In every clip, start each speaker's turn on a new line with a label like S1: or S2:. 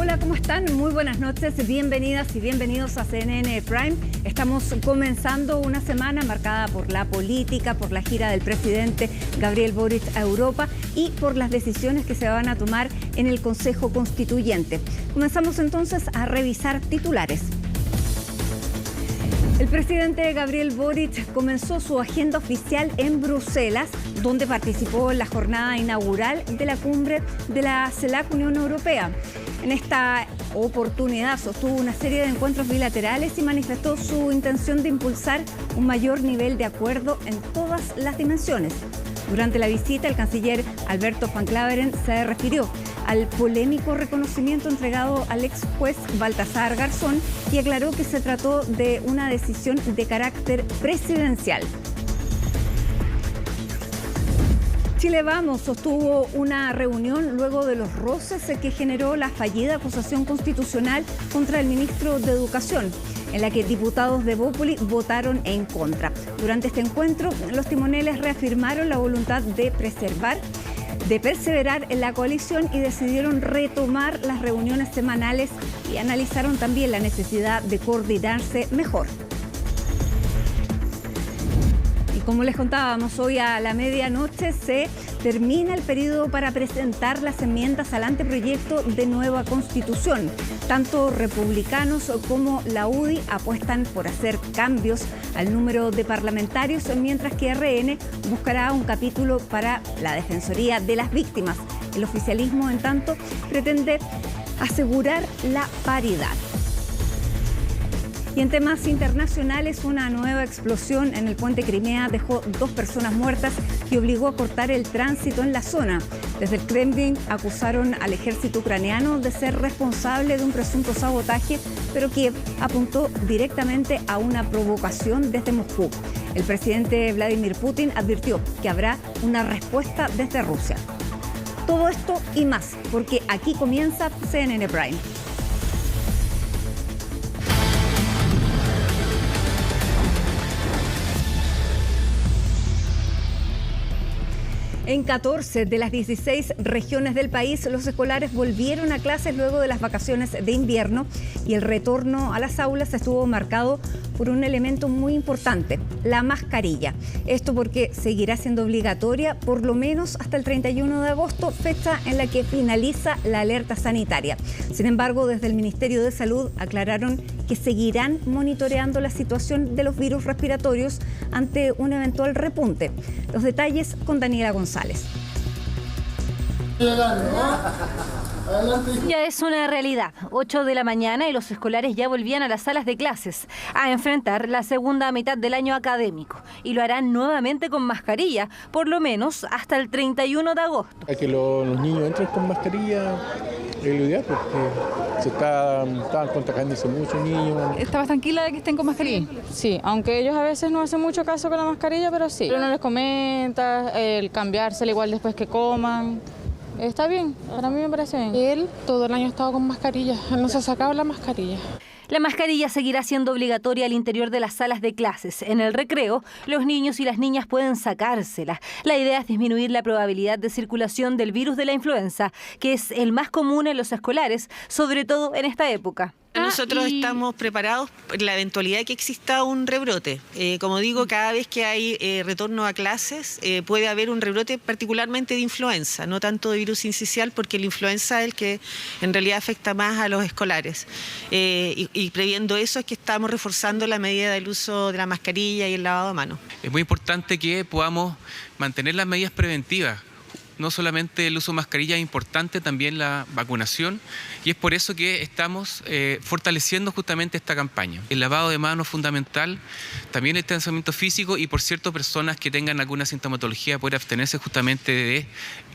S1: Hola, ¿cómo están? Muy buenas noches, bienvenidas y bienvenidos a CNN Prime. Estamos comenzando una semana marcada por la política, por la gira del presidente Gabriel Boric a Europa y por las decisiones que se van a tomar en el Consejo Constituyente. Comenzamos entonces a revisar titulares. El presidente Gabriel Boric comenzó su agenda oficial en Bruselas, donde participó en la jornada inaugural de la cumbre de la CELAC Unión Europea. En esta oportunidad sostuvo una serie de encuentros bilaterales y manifestó su intención de impulsar un mayor nivel de acuerdo en todas las dimensiones. Durante la visita, el canciller Alberto Van Klaveren se refirió al polémico reconocimiento entregado al ex juez Baltasar Garzón y aclaró que se trató de una decisión de carácter presidencial. Chile Vamos sostuvo una reunión luego de los roces que generó la fallida acusación constitucional contra el ministro de Educación, en la que diputados de Bópoli votaron en contra. Durante este encuentro, los timoneles reafirmaron la voluntad de perseverar en la coalición y decidieron retomar las reuniones semanales y analizaron también la necesidad de coordinarse mejor. Como les contábamos, hoy a la medianoche se termina el periodo para presentar las enmiendas al anteproyecto de nueva Constitución. Tanto republicanos como la UDI apuestan por hacer cambios al número de parlamentarios, mientras que RN buscará un capítulo para la Defensoría de las Víctimas. El oficialismo, en tanto, pretende asegurar la paridad. Y en temas internacionales, una nueva explosión en el puente Crimea dejó 2 personas muertas y obligó a cortar el tránsito en la zona. Desde el Kremlin acusaron al ejército ucraniano de ser responsable de un presunto sabotaje, pero Kiev apuntó directamente a una provocación desde Moscú. El presidente Vladimir Putin advirtió que habrá una respuesta desde Rusia. Todo esto y más, porque aquí comienza CNN Prime. En 14 de las 16 regiones del país, los escolares volvieron a clases luego de las vacaciones de invierno y el retorno a las aulas estuvo marcado por un elemento muy importante, la mascarilla. Esto porque seguirá siendo obligatoria por lo menos hasta el 31 de agosto, fecha en la que finaliza la alerta sanitaria. Sin embargo, desde el Ministerio de Salud aclararon que seguirán monitoreando la situación de los virus respiratorios ante un eventual repunte. Los detalles con Daniela González.
S2: Ya es una realidad. 8 de la mañana y los escolares ya volvían a las salas de clases a enfrentar la segunda mitad del año académico. Y lo harán nuevamente con mascarilla, por lo menos hasta el 31 de agosto.
S3: A que los niños entren con mascarilla es lo ideal porque estaban contagiándose muchos niños.
S4: ¿Estabas tranquila de que estén con mascarilla?
S5: Sí, aunque ellos a veces no hacen mucho caso con la mascarilla, pero sí. Pero no les comenta, el cambiársela igual después que coman. Está bien, para mí me parece bien.
S6: Él todo el año ha estado con mascarilla, no se ha sacado la mascarilla.
S2: La mascarilla seguirá siendo obligatoria al interior de las salas de clases. En el recreo, los niños y las niñas pueden sacársela. La idea es disminuir la probabilidad de circulación del virus de la influenza, que es el más común en los escolares, sobre todo en esta época.
S7: Nosotros estamos preparados por la eventualidad de que exista un rebrote. Como digo, cada vez que hay retorno a clases puede haber un rebrote particularmente de influenza, no tanto de virus sincicial, porque la influenza es el que en realidad afecta más a los escolares. Y previendo eso es que estamos reforzando la medida del uso de la mascarilla y el lavado de manos.
S8: Es muy importante que podamos mantener las medidas preventivas. No solamente el uso de mascarilla es importante, también la vacunación, y es por eso que estamos fortaleciendo justamente esta campaña. El lavado de manos es fundamental, también el distanciamiento físico y, por cierto, personas que tengan alguna sintomatología poder abstenerse justamente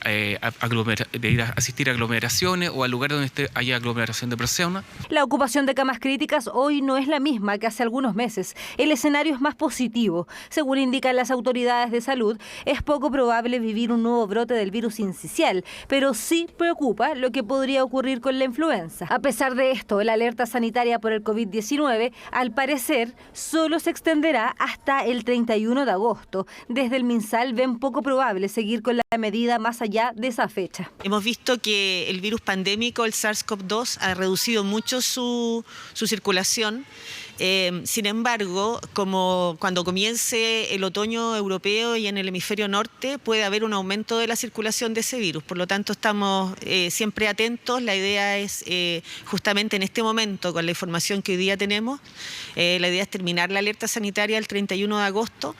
S8: de ir a asistir a aglomeraciones o a lugares donde haya aglomeración de personas.
S2: La ocupación de camas críticas hoy no es la misma que hace algunos meses. El escenario es más positivo. Según indican las autoridades de salud, es poco probable vivir un nuevo brote del del virus sincicial, pero sí preocupa lo que podría ocurrir con la influenza. A pesar de esto, la alerta sanitaria por el COVID-19, al parecer, solo se extenderá hasta el 31 de agosto. Desde el MinSal ven poco probable seguir con la medida más allá de esa fecha.
S7: Hemos visto que el virus pandémico, el SARS-CoV-2, ha reducido mucho su circulación. Sin embargo, como cuando comience el otoño europeo y en el hemisferio norte, puede haber un aumento de la circulación de ese virus. Por lo tanto, estamos siempre atentos. La idea es, justamente en este momento, con la información que hoy día tenemos, la idea es terminar la alerta sanitaria el 31 de agosto.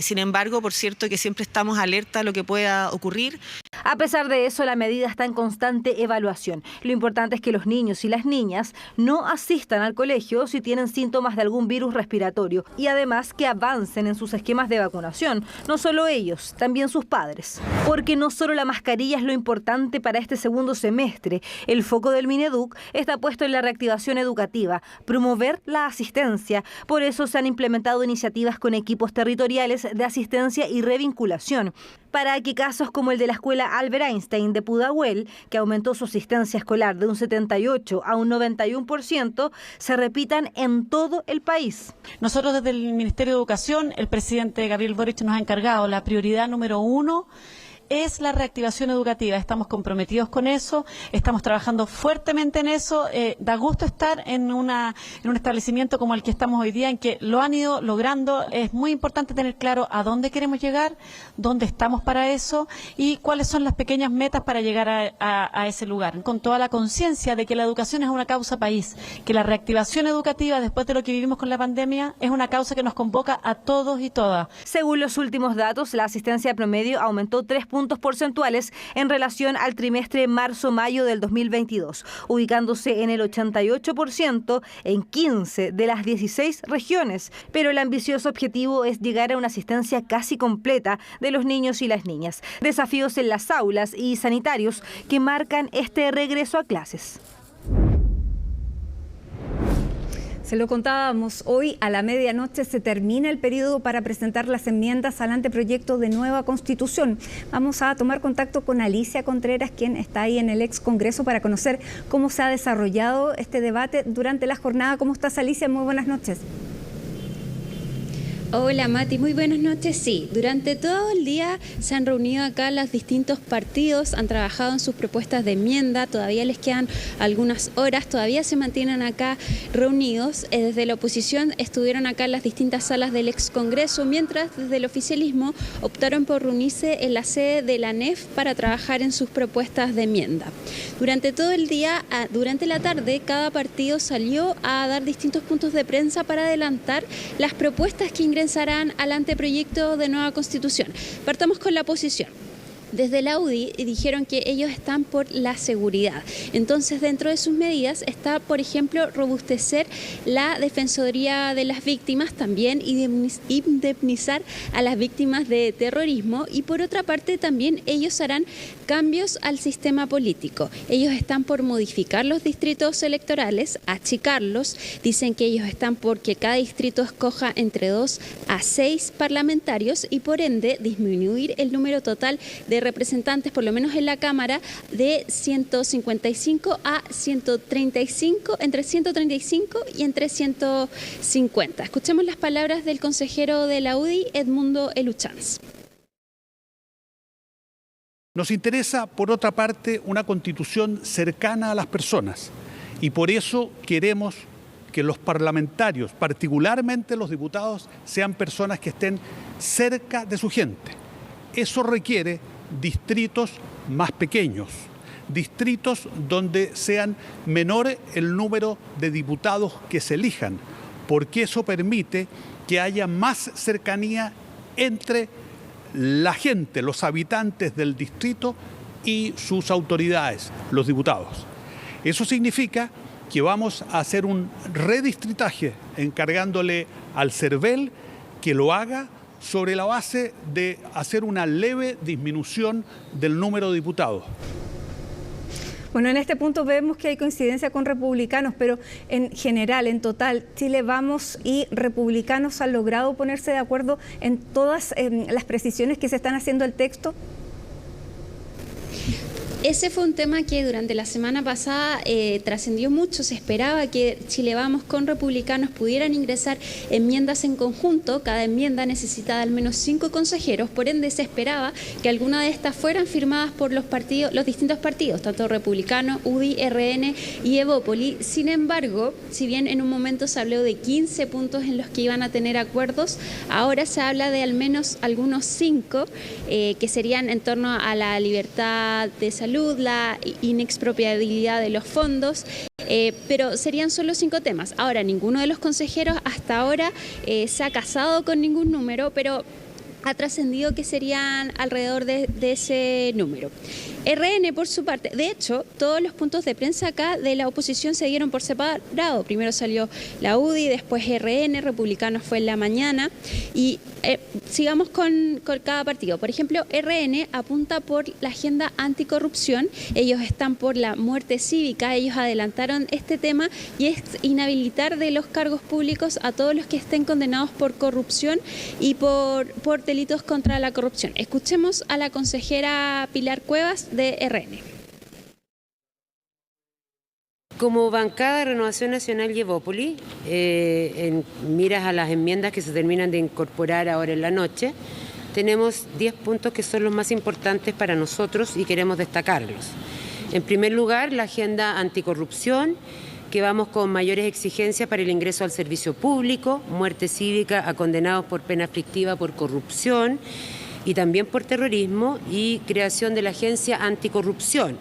S7: Sin embargo, por cierto, que siempre estamos alerta a lo que pueda ocurrir.
S2: A pesar de eso, la medida está en constante evaluación. Lo importante es que los niños y las niñas no asistan al colegio si tienen síntomas de algún virus respiratorio y además que avancen en sus esquemas de vacunación. No solo ellos, también sus padres. Porque no solo la mascarilla es lo importante para este segundo semestre. El foco del Mineduc está puesto en la reactivación educativa, promover la asistencia. Por eso se han implementado iniciativas con equipos territoriales de asistencia y revinculación, para que casos como el de la escuela Albert Einstein de Pudahuel, que aumentó su asistencia escolar de un 78 a un 91%, se repitan en todo el país.
S9: Nosotros desde el Ministerio de Educación, el presidente Gabriel Boric nos ha encargado, la prioridad número 1 es la reactivación educativa. Estamos comprometidos con eso, estamos trabajando fuertemente en eso. Da gusto estar en un establecimiento como el que estamos hoy día, en que lo han ido logrando. Es muy importante tener claro a dónde queremos llegar, dónde estamos para eso y cuáles son las pequeñas metas para llegar a ese lugar, con toda la conciencia de que la educación es una causa país, que la reactivación educativa después de lo que vivimos con la pandemia es una causa que nos convoca a todos y todas.
S2: Según los últimos datos, la asistencia promedio aumentó 3 puntos porcentuales en relación al trimestre marzo-mayo del 2022, ubicándose en el 88% en 15 de las 16 regiones. Pero el ambicioso objetivo es llegar a una asistencia casi completa de los niños y las niñas. Desafíos en las aulas y sanitarios que marcan este regreso a clases.
S1: Se lo contábamos, hoy a la medianoche se termina el periodo para presentar las enmiendas al anteproyecto de nueva Constitución. Vamos a tomar contacto con Alicia Contreras, quien está ahí en el ex Congreso, para conocer cómo se ha desarrollado este debate durante la jornada. ¿Cómo estás, Alicia? Muy buenas noches.
S10: Hola Mati, muy buenas noches. Sí, durante todo el día se han reunido acá los distintos partidos, han trabajado en sus propuestas de enmienda, todavía les quedan algunas horas, todavía se mantienen acá reunidos. Desde la oposición estuvieron acá en las distintas salas del ex Congreso, mientras desde el oficialismo optaron por reunirse en la sede de la ANEF para trabajar en sus propuestas de enmienda. Durante todo el día, durante la tarde, cada partido salió a dar distintos puntos de prensa para adelantar las propuestas que ingresarán al anteproyecto de nueva Constitución. Partamos con la oposición. Desde la UDI dijeron que ellos están por la seguridad. Entonces, dentro de sus medidas está, por ejemplo, robustecer la Defensoría de las Víctimas, también indemnizar a las víctimas de terrorismo, y por otra parte también ellos harán cambios al sistema político. Ellos están por modificar los distritos electorales, achicarlos. Dicen que ellos están por que cada distrito escoja entre 2 a 6 parlamentarios y por ende disminuir el número total de representantes, por lo menos en la Cámara, de 155 a 135, entre 135 y entre 150. Escuchemos las palabras del consejero de la UDI, Edmundo Eluchans.
S11: Nos interesa, por otra parte, una constitución cercana a las personas y por eso queremos que los parlamentarios, particularmente los diputados, sean personas que estén cerca de su gente. Eso requiere distritos más pequeños, distritos donde sean menor el número de diputados que se elijan, porque eso permite que haya más cercanía entre la gente, los habitantes del distrito y sus autoridades, los diputados. Eso significa que vamos a hacer un redistritaje encargándole al CERVEL que lo haga sobre la base de hacer una leve disminución del número de diputados.
S1: Bueno, en este punto vemos que hay coincidencia con republicanos, pero en general, en total, Chile Vamos y republicanos han logrado ponerse de acuerdo en todas las precisiones que se están haciendo al texto.
S10: Ese fue un tema que durante la semana pasada trascendió mucho. Se esperaba que Chile Vamos con Republicanos pudieran ingresar enmiendas en conjunto. Cada enmienda necesita de al menos 5 consejeros. Por ende, se esperaba que alguna de estas fueran firmadas por los distintos partidos, tanto Republicano, UDI, RN y Evópoli. Sin embargo, si bien en un momento se habló de 15 puntos en los que iban a tener acuerdos, ahora se habla de al menos algunos 5 que serían en torno a la libertad de salud, la inexpropiabilidad de los fondos, pero serían solo 5 temas. Ahora, ninguno de los consejeros hasta ahora se ha casado con ningún número, pero ha trascendido que serían alrededor de ese número. RN, por su parte, de hecho, todos los puntos de prensa acá de la oposición se dieron por separado. Primero salió la UDI, después RN, Republicanos fue en la mañana. Y sigamos con cada partido. Por ejemplo, RN apunta por la agenda anticorrupción. Ellos están por la muerte cívica. Ellos adelantaron este tema y es inhabilitar de los cargos públicos a todos los que estén condenados por corrupción y por delitos contra la corrupción. Escuchemos a la consejera Pilar Cuevas de RN.
S12: Como bancada de Renovación Nacional y Evópoli, en miras a las enmiendas que se terminan de incorporar ahora en la noche, tenemos 10 puntos que son los más importantes para nosotros y queremos destacarlos. En primer lugar, la agenda anticorrupción, que vamos con mayores exigencias para el ingreso al servicio público, muerte cívica a condenados por pena aflictiva por corrupción y también por terrorismo, y creación de la Agencia Anticorrupción.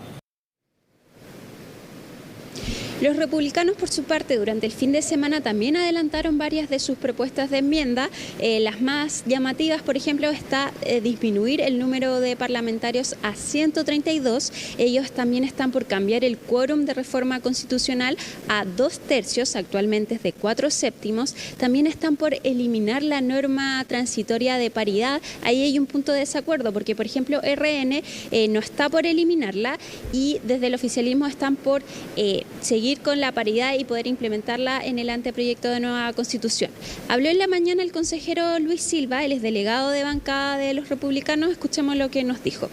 S10: Los republicanos, por su parte, durante el fin de semana también adelantaron varias de sus propuestas de enmienda. Las más llamativas, por ejemplo, está disminuir el número de parlamentarios a 132. Ellos también están por cambiar el quórum de reforma constitucional a 2/3, actualmente es de 4/7. También están por eliminar la norma transitoria de paridad. Ahí hay un punto de desacuerdo, porque, por ejemplo, RN no está por eliminarla y desde el oficialismo están por seguir con la paridad y poder implementarla en el anteproyecto de nueva constitución. Habló en la mañana el consejero Luis Silva, él es delegado de bancada de los republicanos. Escuchemos lo que nos dijo.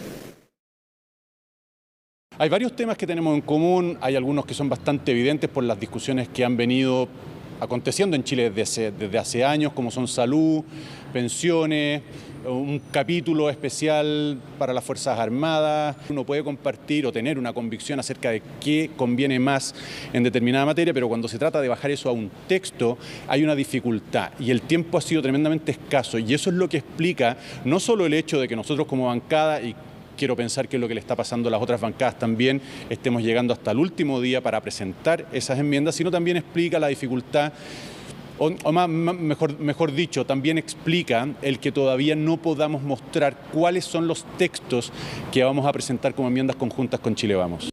S13: Hay varios temas que tenemos en común, hay algunos que son bastante evidentes por las discusiones que han venido aconteciendo en Chile desde hace años, como son salud, pensiones, un capítulo especial para las Fuerzas Armadas. Uno puede compartir o tener una convicción acerca de qué conviene más en determinada materia, pero cuando se trata de bajar eso a un texto hay una dificultad y el tiempo ha sido tremendamente escaso, y eso es lo que explica no solo el hecho de que nosotros como bancada, y quiero pensar que es lo que le está pasando a las otras bancadas también, estemos llegando hasta el último día para presentar esas enmiendas, sino también explica la dificultad, mejor dicho, también explica el que todavía no podamos mostrar cuáles son los textos que vamos a presentar como enmiendas conjuntas con Chile Vamos.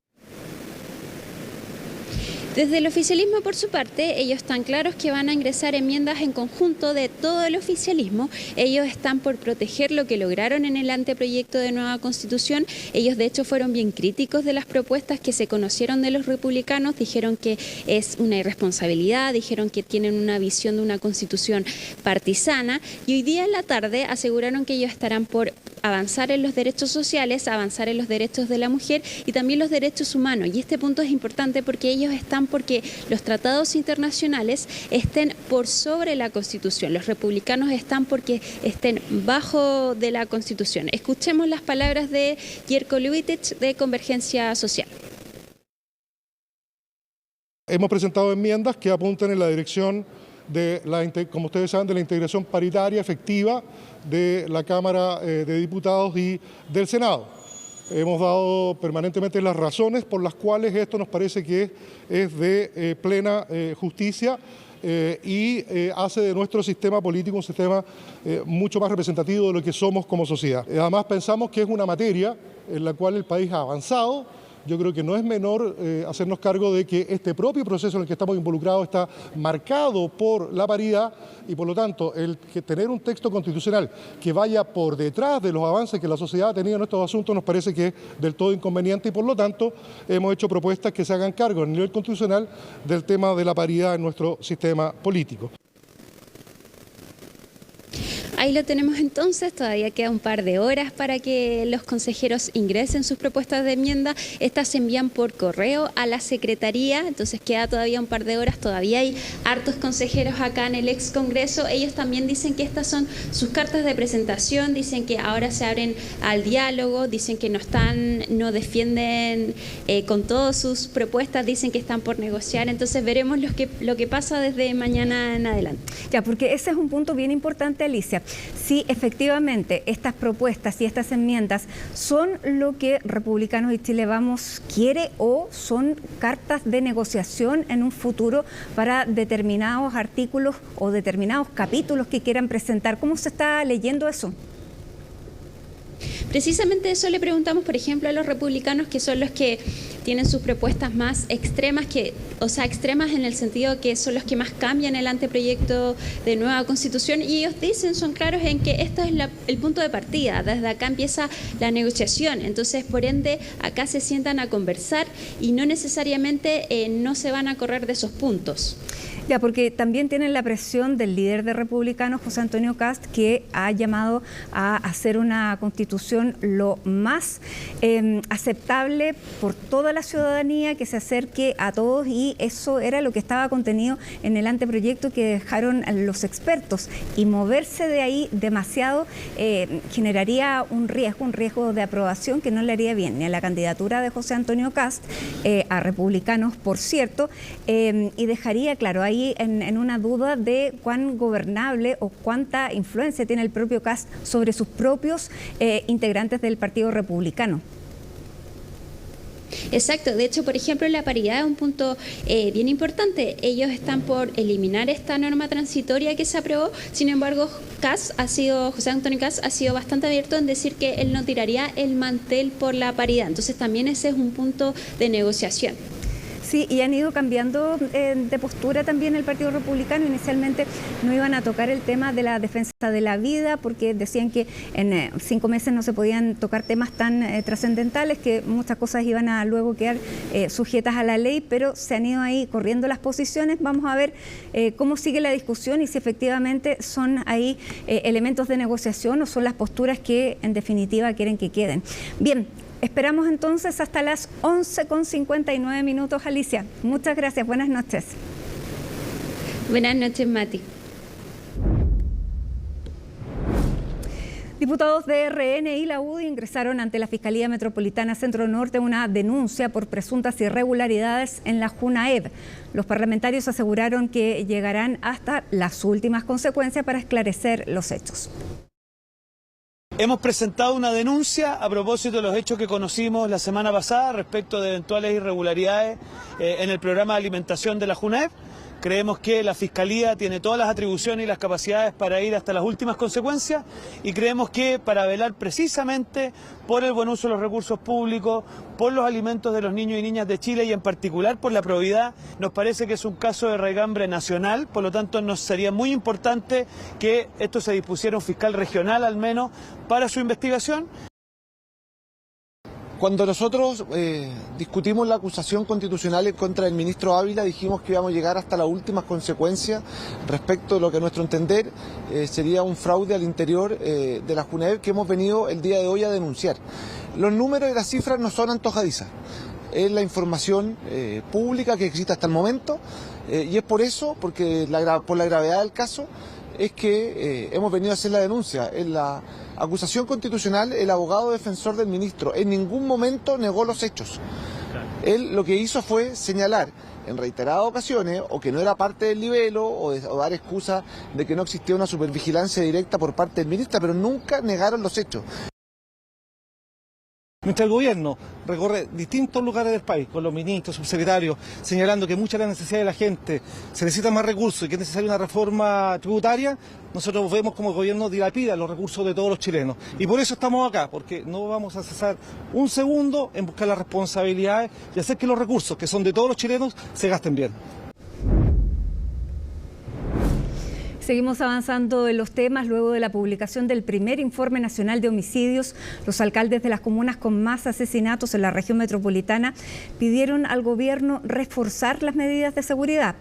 S10: Desde el oficialismo, por su parte, ellos están claros que van a ingresar enmiendas en conjunto de todo el oficialismo. Ellos están por proteger lo que lograron en el anteproyecto de nueva constitución. Ellos, de hecho, fueron bien críticos de las propuestas que se conocieron de los republicanos. Dijeron que es una irresponsabilidad, dijeron que tienen una visión de una constitución partisana. Y hoy día en la tarde aseguraron que ellos estarán por avanzar en los derechos sociales, avanzar en los derechos de la mujer y también los derechos humanos. Y este punto es importante porque ellos están porque los tratados internacionales estén por sobre la Constitución. Los republicanos están porque estén bajo de la Constitución. Escuchemos las palabras de Jerko Lubitich de Convergencia Social.
S14: Hemos presentado enmiendas que apuntan en la dirección de como ustedes saben, de la integración paritaria efectiva de la Cámara de Diputados y del Senado. Hemos dado permanentemente las razones por las cuales esto nos parece que es de plena justicia y hace de nuestro sistema político un sistema mucho más representativo de lo que somos como sociedad. Además, pensamos que es una materia en la cual el país ha avanzado. Yo creo que no es menor hacernos cargo de que este propio proceso en el que estamos involucrados está marcado por la paridad y, por lo tanto, el que tener un texto constitucional que vaya por detrás de los avances que la sociedad ha tenido en estos asuntos nos parece que es del todo inconveniente y, por lo tanto, hemos hecho propuestas que se hagan cargo a nivel constitucional del tema de la paridad en nuestro sistema político.
S10: Ahí lo tenemos entonces, todavía queda un par de horas para que los consejeros ingresen sus propuestas de enmienda. Estas se envían por correo a la Secretaría, entonces queda todavía un par de horas, todavía hay hartos consejeros acá en el ex Congreso. Ellos también dicen que estas son sus cartas de presentación, dicen que ahora se abren al diálogo, dicen que no defienden con todas sus propuestas, dicen que están por negociar, entonces veremos lo que pasa desde mañana en adelante.
S1: Ya, porque ese es un punto bien importante, Alicia. Si efectivamente estas propuestas y estas enmiendas son lo que Republicanos y Chile Vamos quiere o son cartas de negociación en un futuro para determinados artículos o determinados capítulos que quieran presentar. ¿Cómo se está leyendo eso?
S10: Precisamente eso le preguntamos, por ejemplo, a los republicanos, que son los que tienen sus propuestas más extremas, extremas en el sentido que son los que más cambian el anteproyecto de nueva Constitución, y ellos dicen, son claros en que esto es el punto de partida, desde acá empieza la negociación, entonces por ende acá se sientan a conversar y no necesariamente no se van a correr de esos puntos.
S1: Ya, porque también tienen la presión del líder de Republicanos, José Antonio Kast, que ha llamado a hacer una constitución lo más aceptable por toda la ciudadanía, que se acerque a todos, y eso era lo que estaba contenido en el anteproyecto que dejaron los expertos, y moverse de ahí demasiado generaría un riesgo de aprobación que no le haría bien ni a la candidatura de José Antonio Kast, a Republicanos, por cierto, y dejaría, claro, ahí en una duda de cuán gobernable o cuánta influencia tiene el propio Kast sobre sus propios integrantes del Partido Republicano.
S10: Exacto, de hecho, por ejemplo, la paridad es un punto bien importante. Ellos están por eliminar esta norma transitoria que se aprobó, sin embargo, José Antonio Kast ha sido bastante abierto en decir que él no tiraría el mantel por la paridad, entonces también ese es un punto de negociación.
S1: Sí, y han ido cambiando de postura también el Partido Republicano. Inicialmente no iban a tocar el tema de la defensa de la vida porque decían que en 5 meses no se podían tocar temas tan trascendentales, que muchas cosas iban a luego quedar sujetas a la ley, pero se han ido ahí corriendo las posiciones. Vamos a ver cómo sigue la discusión y si efectivamente son ahí elementos de negociación o son las posturas que en definitiva quieren que queden. Bien. Esperamos entonces hasta las 11:59, Alicia. Muchas gracias, buenas noches.
S10: Buenas noches, Mati.
S1: Diputados de RN y la UDI ingresaron ante la Fiscalía Metropolitana Centro Norte una denuncia por presuntas irregularidades en la JUNAEV. Los parlamentarios aseguraron que llegarán hasta las últimas consecuencias para esclarecer los hechos.
S15: Hemos presentado una denuncia a propósito de los hechos que conocimos la semana pasada respecto de eventuales irregularidades en el programa de alimentación de la JUNAEV. Creemos que la Fiscalía tiene todas las atribuciones y las capacidades para ir hasta las últimas consecuencias y creemos que para velar precisamente por el buen uso de los recursos públicos, por los alimentos de los niños y niñas de Chile y en particular por la probidad, nos parece que es un caso de raigambre nacional, por lo tanto nos sería muy importante que esto se dispusiera un fiscal regional al menos para su investigación.
S16: Cuando nosotros discutimos la acusación constitucional en contra del ministro Ávila, dijimos que íbamos a llegar hasta las últimas consecuencias respecto de lo que a nuestro entender sería un fraude al interior de la JUNAEV que hemos venido el día de hoy a denunciar. Los números y las cifras no son antojadizas, es la información pública que existe hasta el momento y es por eso, porque por la gravedad del caso, es que hemos venido a hacer la denuncia. En la acusación constitucional, el abogado defensor del ministro en ningún momento negó los hechos. Él lo que hizo fue señalar en reiteradas ocasiones o que no era parte del libelo o dar excusa de que no existía una supervigilancia directa por parte del ministro, pero nunca negaron los hechos.
S17: Mientras el gobierno recorre distintos lugares del país con los ministros, subsecretarios, señalando que mucha de la necesidad de la gente, se necesitan más recursos y que es necesaria una reforma tributaria, nosotros vemos como el gobierno dilapida los recursos de todos los chilenos. Y por eso estamos acá, porque no vamos a cesar un segundo en buscar las responsabilidades y hacer que los recursos, que son de todos los chilenos, se gasten bien.
S1: Seguimos avanzando en los temas. Luego de la publicación del primer informe nacional de homicidios, los alcaldes de las comunas con más asesinatos en la región metropolitana pidieron al gobierno reforzar las medidas de seguridad.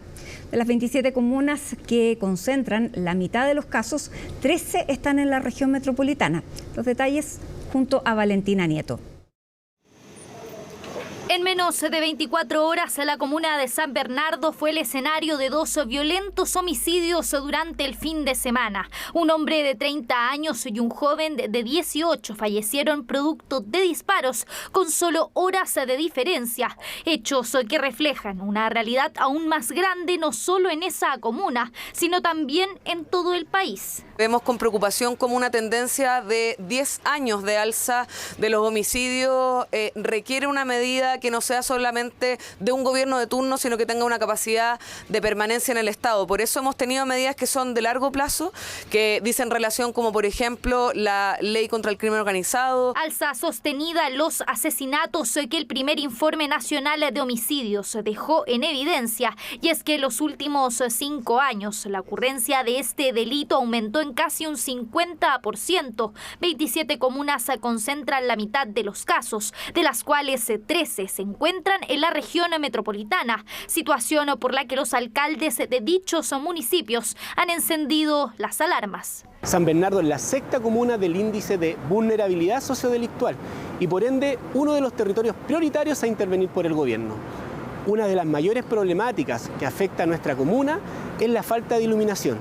S1: De las 27 comunas que concentran la mitad de los casos, 13 están en la región metropolitana. Los detalles junto a Valentina Nieto.
S18: En menos de 24 horas, la comuna de San Bernardo fue el escenario de 2 violentos homicidios durante el fin de semana. Un hombre de 30 años y un joven de 18 fallecieron producto de disparos con solo horas de diferencia. Hechos que reflejan una realidad aún más grande no solo en esa comuna, sino también en todo el país.
S19: Vemos con preocupación como una tendencia de 10 años de alza de los homicidios requiere una medida que no sea solamente de un gobierno de turno, sino que tenga una capacidad de permanencia en el Estado. Por eso hemos tenido medidas que son de largo plazo, que dicen relación como, por ejemplo, la ley contra el crimen organizado.
S18: Alza sostenida en los asesinatos que el primer informe nacional de homicidios dejó en evidencia, y es que en los últimos 5 años la ocurrencia de este delito aumentó en casi un 50%. 27 comunas concentran la mitad de los casos, de las cuales 13 se encuentran en la región metropolitana, situación por la que los alcaldes de dichos municipios han encendido las alarmas.
S20: San Bernardo es la 6ª comuna del índice de vulnerabilidad sociodelictual y por ende uno de los territorios prioritarios a intervenir por el gobierno. Una de las mayores problemáticas que afecta a nuestra comuna es la falta de iluminación,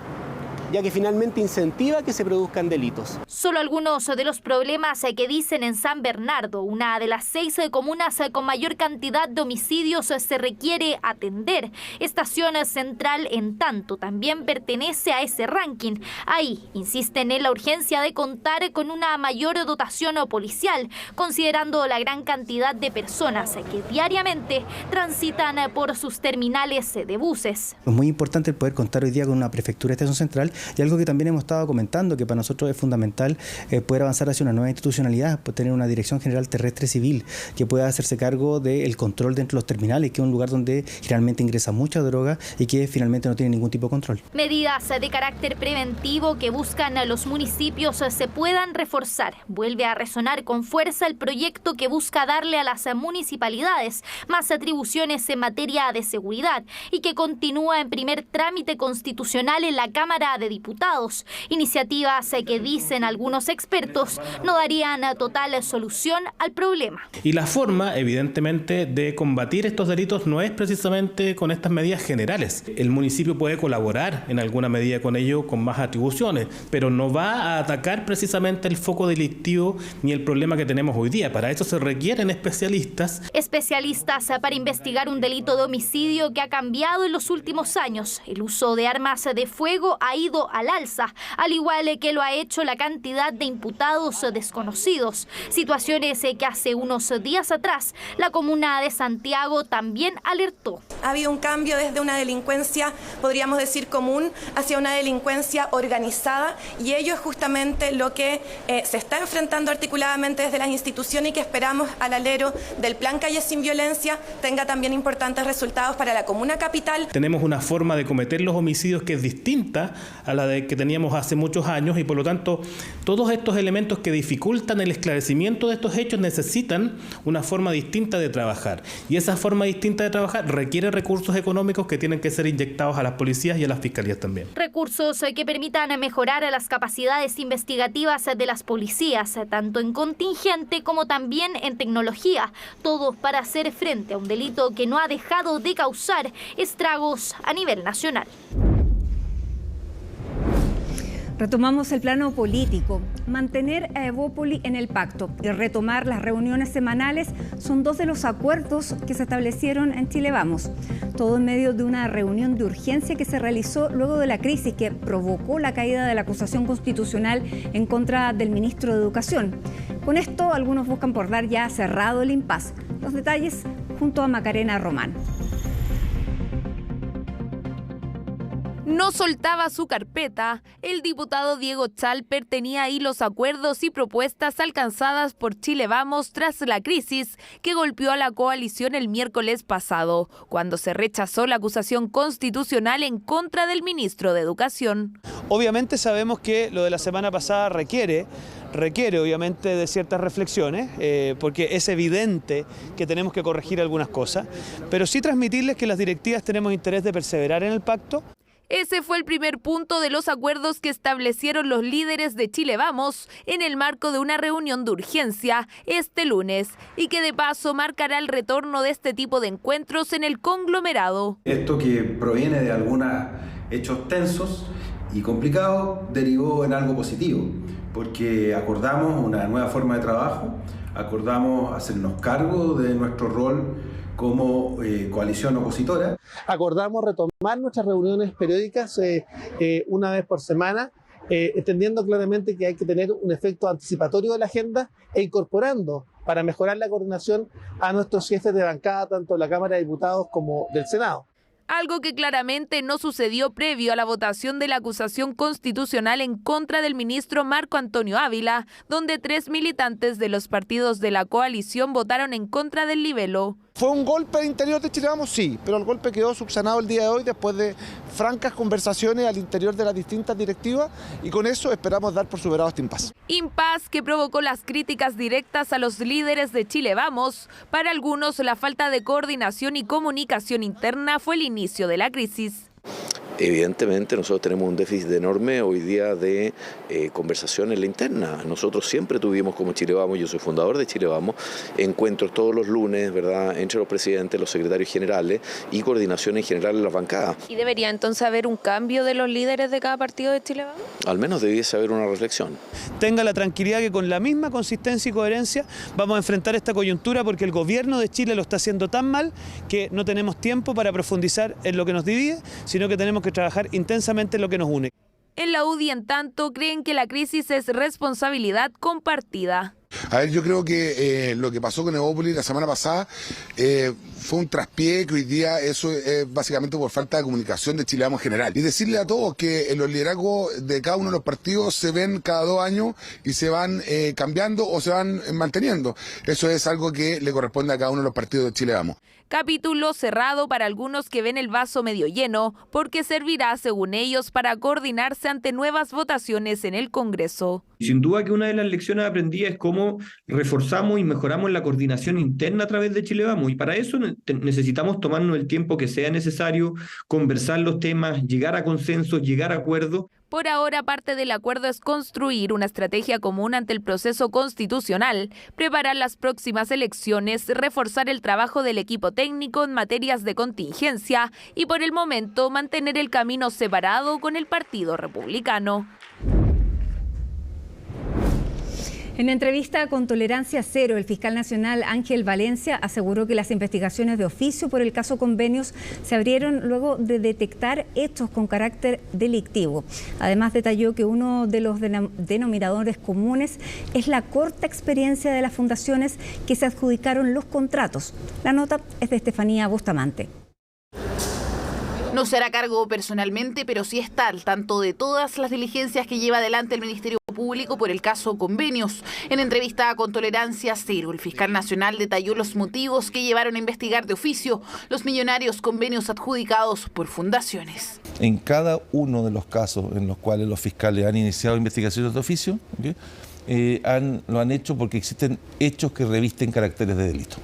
S20: ya que finalmente incentiva que se produzcan delitos.
S18: Solo algunos de los problemas que dicen en San Bernardo, una de las 6 comunas con mayor cantidad de homicidios, se requiere atender. Estación Central, en tanto, también pertenece a ese ranking. Ahí insisten en la urgencia de contar con una mayor dotación policial, considerando la gran cantidad de personas que diariamente transitan por sus terminales de buses.
S21: Es muy importante el poder contar hoy día con una prefectura de Estación Central. Y algo que también hemos estado comentando, que para nosotros es fundamental poder avanzar hacia una nueva institucionalidad, tener una dirección general terrestre civil que pueda hacerse cargo del control dentro de los terminales, que es un lugar donde generalmente ingresa mucha droga y que finalmente no tiene ningún tipo de control.
S18: Medidas de carácter preventivo que buscan a los municipios se puedan reforzar. Vuelve a resonar con fuerza el proyecto que busca darle a las municipalidades más atribuciones en materia de seguridad y que continúa en primer trámite constitucional en la Cámara de Diputados. Iniciativas que, dicen algunos expertos, no darían total solución al problema.
S22: Y la forma, evidentemente, de combatir estos delitos no es precisamente con estas medidas generales. El municipio puede colaborar en alguna medida con ello, con más atribuciones, pero no va a atacar precisamente el foco delictivo ni el problema que tenemos hoy día. Para eso se requieren especialistas.
S18: Especialistas para investigar un delito de homicidio que ha cambiado en los últimos años. El uso de armas de fuego ha ido al alza, al igual que lo ha hecho la cantidad de imputados desconocidos. Situaciones que hace unos días atrás la comuna de Santiago también alertó.
S23: Ha habido un cambio desde una delincuencia, podríamos decir, común, hacia una delincuencia organizada, y ello es justamente lo que se está enfrentando articuladamente desde las instituciones y que esperamos al alero del Plan Calles sin Violencia tenga también importantes resultados para la comuna capital.
S22: Tenemos una forma de cometer los homicidios que es distinta a la de que teníamos hace muchos años y por lo tanto todos estos elementos que dificultan el esclarecimiento de estos hechos necesitan una forma distinta de trabajar, y esa forma distinta de trabajar requiere recursos económicos que tienen que ser inyectados a las policías y a las fiscalías también.
S18: Recursos que permitan mejorar las capacidades investigativas de las policías, tanto en contingente como también en tecnología, todo para hacer frente a un delito que no ha dejado de causar estragos a nivel nacional.
S1: Retomamos el plano político. Mantener a Evópoli en el pacto y retomar las reuniones semanales son 2 de los acuerdos que se establecieron en Chile Vamos. Todo en medio de una reunión de urgencia que se realizó luego de la crisis que provocó la caída de la acusación constitucional en contra del ministro de Educación. Con esto, algunos buscan por dar ya cerrado el impasse. Los detalles junto a Macarena Román.
S3: No soltaba su carpeta. El diputado Diego Chalper tenía ahí los acuerdos y propuestas alcanzadas por Chile Vamos tras la crisis que golpeó a la coalición el miércoles pasado, cuando se rechazó la acusación constitucional en contra del ministro de Educación.
S15: Obviamente sabemos que lo de la semana pasada requiere obviamente de ciertas reflexiones, porque es evidente que tenemos que corregir algunas cosas, pero sí transmitirles que las directivas tenemos interés de perseverar en el pacto.
S3: Ese fue el primer punto de los acuerdos que establecieron los líderes de Chile Vamos en el marco de una reunión de urgencia este lunes y que de paso marcará el retorno de este tipo de encuentros en el conglomerado.
S4: Esto que proviene de algunos hechos tensos y complicados derivó en algo positivo, porque acordamos una nueva forma de trabajo, acordamos hacernos cargo de nuestro rol como coalición opositora.
S5: Acordamos retomar nuestras reuniones periódicas una vez por semana, entendiendo claramente que hay que tener un efecto anticipatorio de la agenda e incorporando para mejorar la coordinación a nuestros jefes de bancada, tanto de la Cámara de Diputados como del Senado.
S3: Algo que claramente no sucedió previo a la votación de la acusación constitucional en contra del ministro Marco Antonio Ávila, donde 3 militantes de los partidos de la coalición votaron en contra del libelo.
S16: ¿Fue un golpe al interior de Chile Vamos? Sí, pero el golpe quedó subsanado el día de hoy después de francas conversaciones al interior de las distintas directivas y con eso esperamos dar por superado este impasse.
S3: Impasse que provocó las críticas directas a los líderes de Chile Vamos. Para algunos, la falta de coordinación y comunicación interna fue el inicio de la crisis.
S24: Evidentemente nosotros tenemos un déficit enorme hoy día de conversación en la interna. Nosotros siempre tuvimos como Chile Vamos, yo soy fundador de Chile Vamos, encuentros todos los lunes, ¿verdad?, entre los presidentes, los secretarios generales y coordinación en general en las bancadas.
S3: ¿Y debería entonces haber un cambio de los líderes de cada partido de Chile Vamos?
S24: Al menos debiese haber una reflexión.
S15: Tenga la tranquilidad que con la misma consistencia y coherencia vamos a enfrentar esta coyuntura porque el gobierno de Chile lo está haciendo tan mal que no tenemos tiempo para profundizar en lo que nos divide, sino que tenemos que trabajar intensamente en lo que nos une.
S3: En la UDI, en tanto, creen que la crisis es responsabilidad compartida.
S25: A ver, yo creo que lo que pasó con Evópolis la semana pasada fue un traspié que hoy día eso es básicamente por falta de comunicación de Chile Vamos en general. Y decirle a todos que los liderazgos de cada uno de los partidos se ven cada 2 años y se van cambiando o se van manteniendo. Eso es algo que le corresponde a cada uno de los partidos de Chile Vamos.
S3: Capítulo cerrado para algunos que ven el vaso medio lleno, porque servirá, según ellos, para coordinarse ante nuevas votaciones en el Congreso.
S26: Sin duda que una de las lecciones aprendidas es cómo reforzamos y mejoramos la coordinación interna a través de Chile Vamos, y para eso necesitamos tomarnos el tiempo que sea necesario, conversar los temas, llegar a consensos, llegar a acuerdos.
S3: Por ahora, parte del acuerdo es construir una estrategia común ante el proceso constitucional, preparar las próximas elecciones, reforzar el trabajo del equipo técnico en materias de contingencia y, por el momento, mantener el camino separado con el Partido Republicano.
S1: En entrevista con Tolerancia Cero, el fiscal nacional Ángel Valencia aseguró que las investigaciones de oficio por el caso Convenios se abrieron luego de detectar hechos con carácter delictivo. Además, detalló que uno de los denominadores comunes es la corta experiencia de las fundaciones que se adjudicaron los contratos. La nota es de Estefanía Bustamante.
S27: No será cargo personalmente, pero sí está al tanto de todas las diligencias que lleva adelante el Ministerio Público por el caso Convenios. En entrevista con Tolerancia Cero, el fiscal nacional detalló los motivos que llevaron a investigar de oficio los millonarios convenios adjudicados por fundaciones.
S28: En cada uno de los casos en los cuales los fiscales han iniciado investigaciones de oficio, lo han hecho porque existen hechos que revisten caracteres de delito.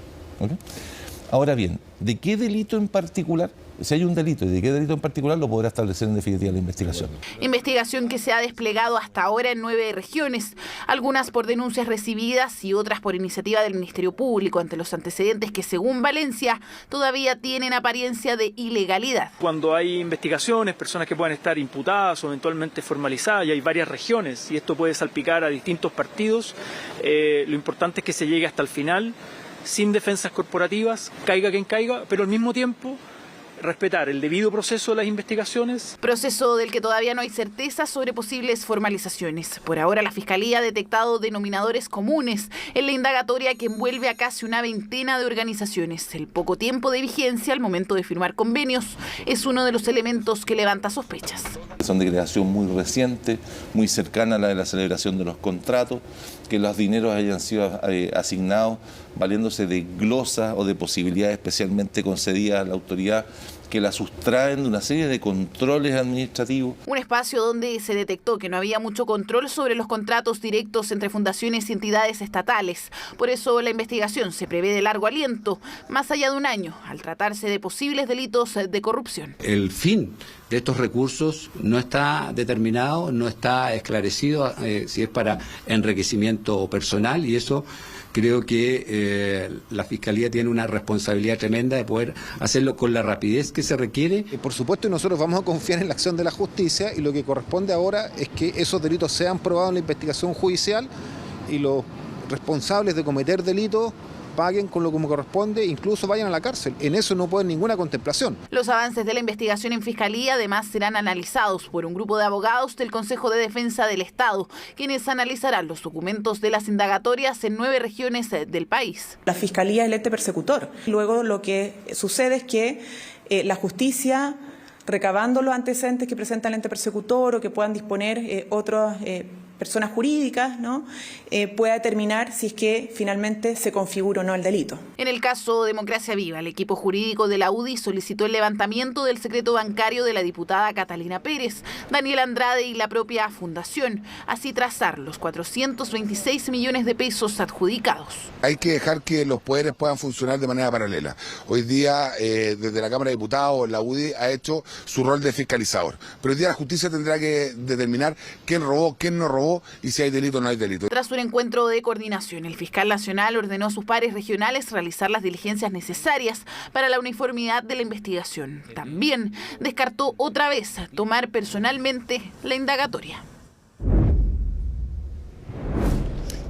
S28: Ahora bien, ¿de qué delito en particular? Si hay un delito y de qué delito en particular lo podrá establecer en definitiva la investigación.
S27: Investigación que se ha desplegado hasta ahora en 9 regiones, algunas por denuncias recibidas y otras por iniciativa del Ministerio Público ante los antecedentes que, según Valencia, todavía tienen apariencia de ilegalidad.
S29: Cuando hay investigaciones, personas que puedan estar imputadas o eventualmente formalizadas, y hay varias regiones y esto puede salpicar a distintos partidos, lo importante es que se llegue hasta el final, sin defensas corporativas, caiga quien caiga, pero al mismo tiempo respetar el debido proceso de las investigaciones.
S27: Proceso del que todavía no hay certeza sobre posibles formalizaciones. Por ahora la Fiscalía ha detectado denominadores comunes en la indagatoria que envuelve a casi una veintena de organizaciones. El poco tiempo de vigencia al momento de firmar convenios es uno de los elementos que levanta sospechas.
S28: Son de creación muy reciente, muy cercana a la de la celebración de los contratos, que los dineros hayan sido asignados valiéndose de glosas o de posibilidades especialmente concedidas a la autoridad, que la sustraen de una serie de controles administrativos.
S27: Un espacio donde se detectó que no había mucho control sobre los contratos directos entre fundaciones y entidades estatales. Por eso la investigación se prevé de largo aliento, más allá de un año, al tratarse de posibles delitos de corrupción.
S2: El fin de estos recursos no está determinado, no está esclarecido si es para enriquecimiento personal, y eso creo que la Fiscalía tiene una responsabilidad tremenda de poder hacerlo con la rapidez que se requiere.
S6: Por supuesto, nosotros vamos a confiar en la acción de la justicia, y lo que corresponde ahora es que esos delitos sean probados en la investigación judicial y los responsables de cometer delitos paguen con lo que corresponde, incluso vayan a la cárcel. En eso no puede ninguna contemplación.
S27: Los avances de la investigación en Fiscalía además serán analizados por un grupo de abogados del Consejo de Defensa del Estado, quienes analizarán los documentos de las indagatorias en 9 regiones del país.
S7: La Fiscalía es el ente persecutor. Luego lo que sucede es que la justicia, recabando los antecedentes que presenta el ente persecutor o que puedan disponer otras personas jurídicas, ¿no?, pueda determinar si es que finalmente se configura o no el delito.
S27: En el caso Democracia Viva, el equipo jurídico de la UDI solicitó el levantamiento del secreto bancario de la diputada Catalina Pérez, Daniel Andrade y la propia fundación, así trazar los 426 millones de pesos adjudicados.
S25: Hay que dejar que los poderes puedan funcionar de manera paralela. Hoy día, desde la Cámara de Diputados, la UDI ha hecho su rol de fiscalizador, pero hoy día la justicia tendrá que determinar quién robó, quién no robó, y si hay delito o no hay delito.
S27: Tras un encuentro de coordinación, el fiscal nacional ordenó a sus pares regionales realizar las diligencias necesarias para la uniformidad de la investigación. También descartó otra vez tomar personalmente la indagatoria.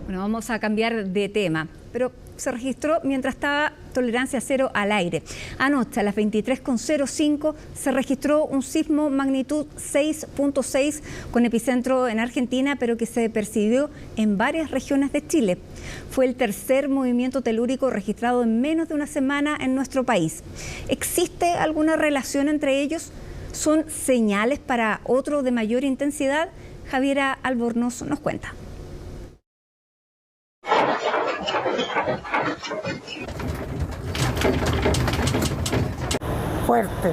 S1: Bueno, vamos a cambiar de tema, pero se registró mientras estaba tolerancia cero al aire. Anoche a las 23:05 se registró un sismo magnitud 6.6 con epicentro en Argentina, pero que se percibió en varias regiones de Chile. Fue el tercer movimiento telúrico registrado en menos de una semana en nuestro país. ¿Existe alguna relación entre ellos? ¿Son señales para otro de mayor intensidad? Javiera Albornoz nos cuenta.
S8: Fuerte,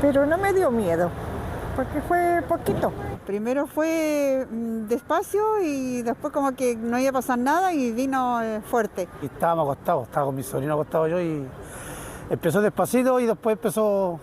S8: pero no me dio miedo, porque fue poquito. Primero fue despacio y después como que no iba a pasar nada y vino fuerte.
S9: Y estábamos acostados, estaba con mi sobrino acostado yo y empezó despacito y después empezó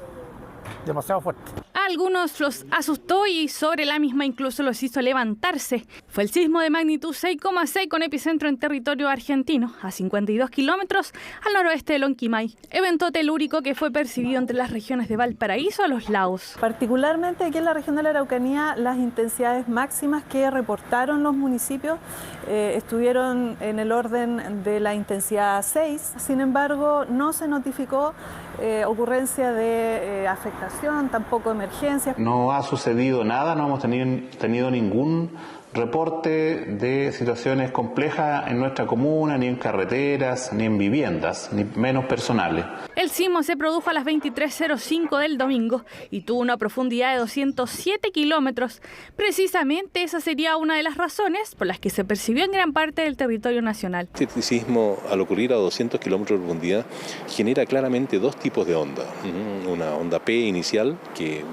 S9: demasiado fuerte.
S11: A algunos los asustó y sobre la misma incluso los hizo levantarse. Fue el sismo de magnitud 6,6 con epicentro en territorio argentino, a 52 kilómetros al noroeste de Lonquimay. Evento telúrico que fue percibido entre las regiones de Valparaíso a Los Lagos.
S12: Particularmente aquí en la región de la Araucanía, las intensidades máximas que reportaron los municipios estuvieron en el orden de la intensidad 6. Sin embargo, no se notificó ocurrencia de afectación, tampoco emergencia.
S13: No ha sucedido nada, no hemos tenido ningún reporte de situaciones complejas en nuestra comuna, ni en carreteras, ni en viviendas, ni menos personales.
S11: El sismo se produjo a las 23:05 del domingo y tuvo una profundidad de 207 kilómetros. Precisamente esa sería una de las razones por las que se percibió en gran parte del territorio nacional.
S14: Este sismo, al ocurrir a 200 kilómetros de profundidad, genera claramente dos tipos de onda. Una onda P inicial, que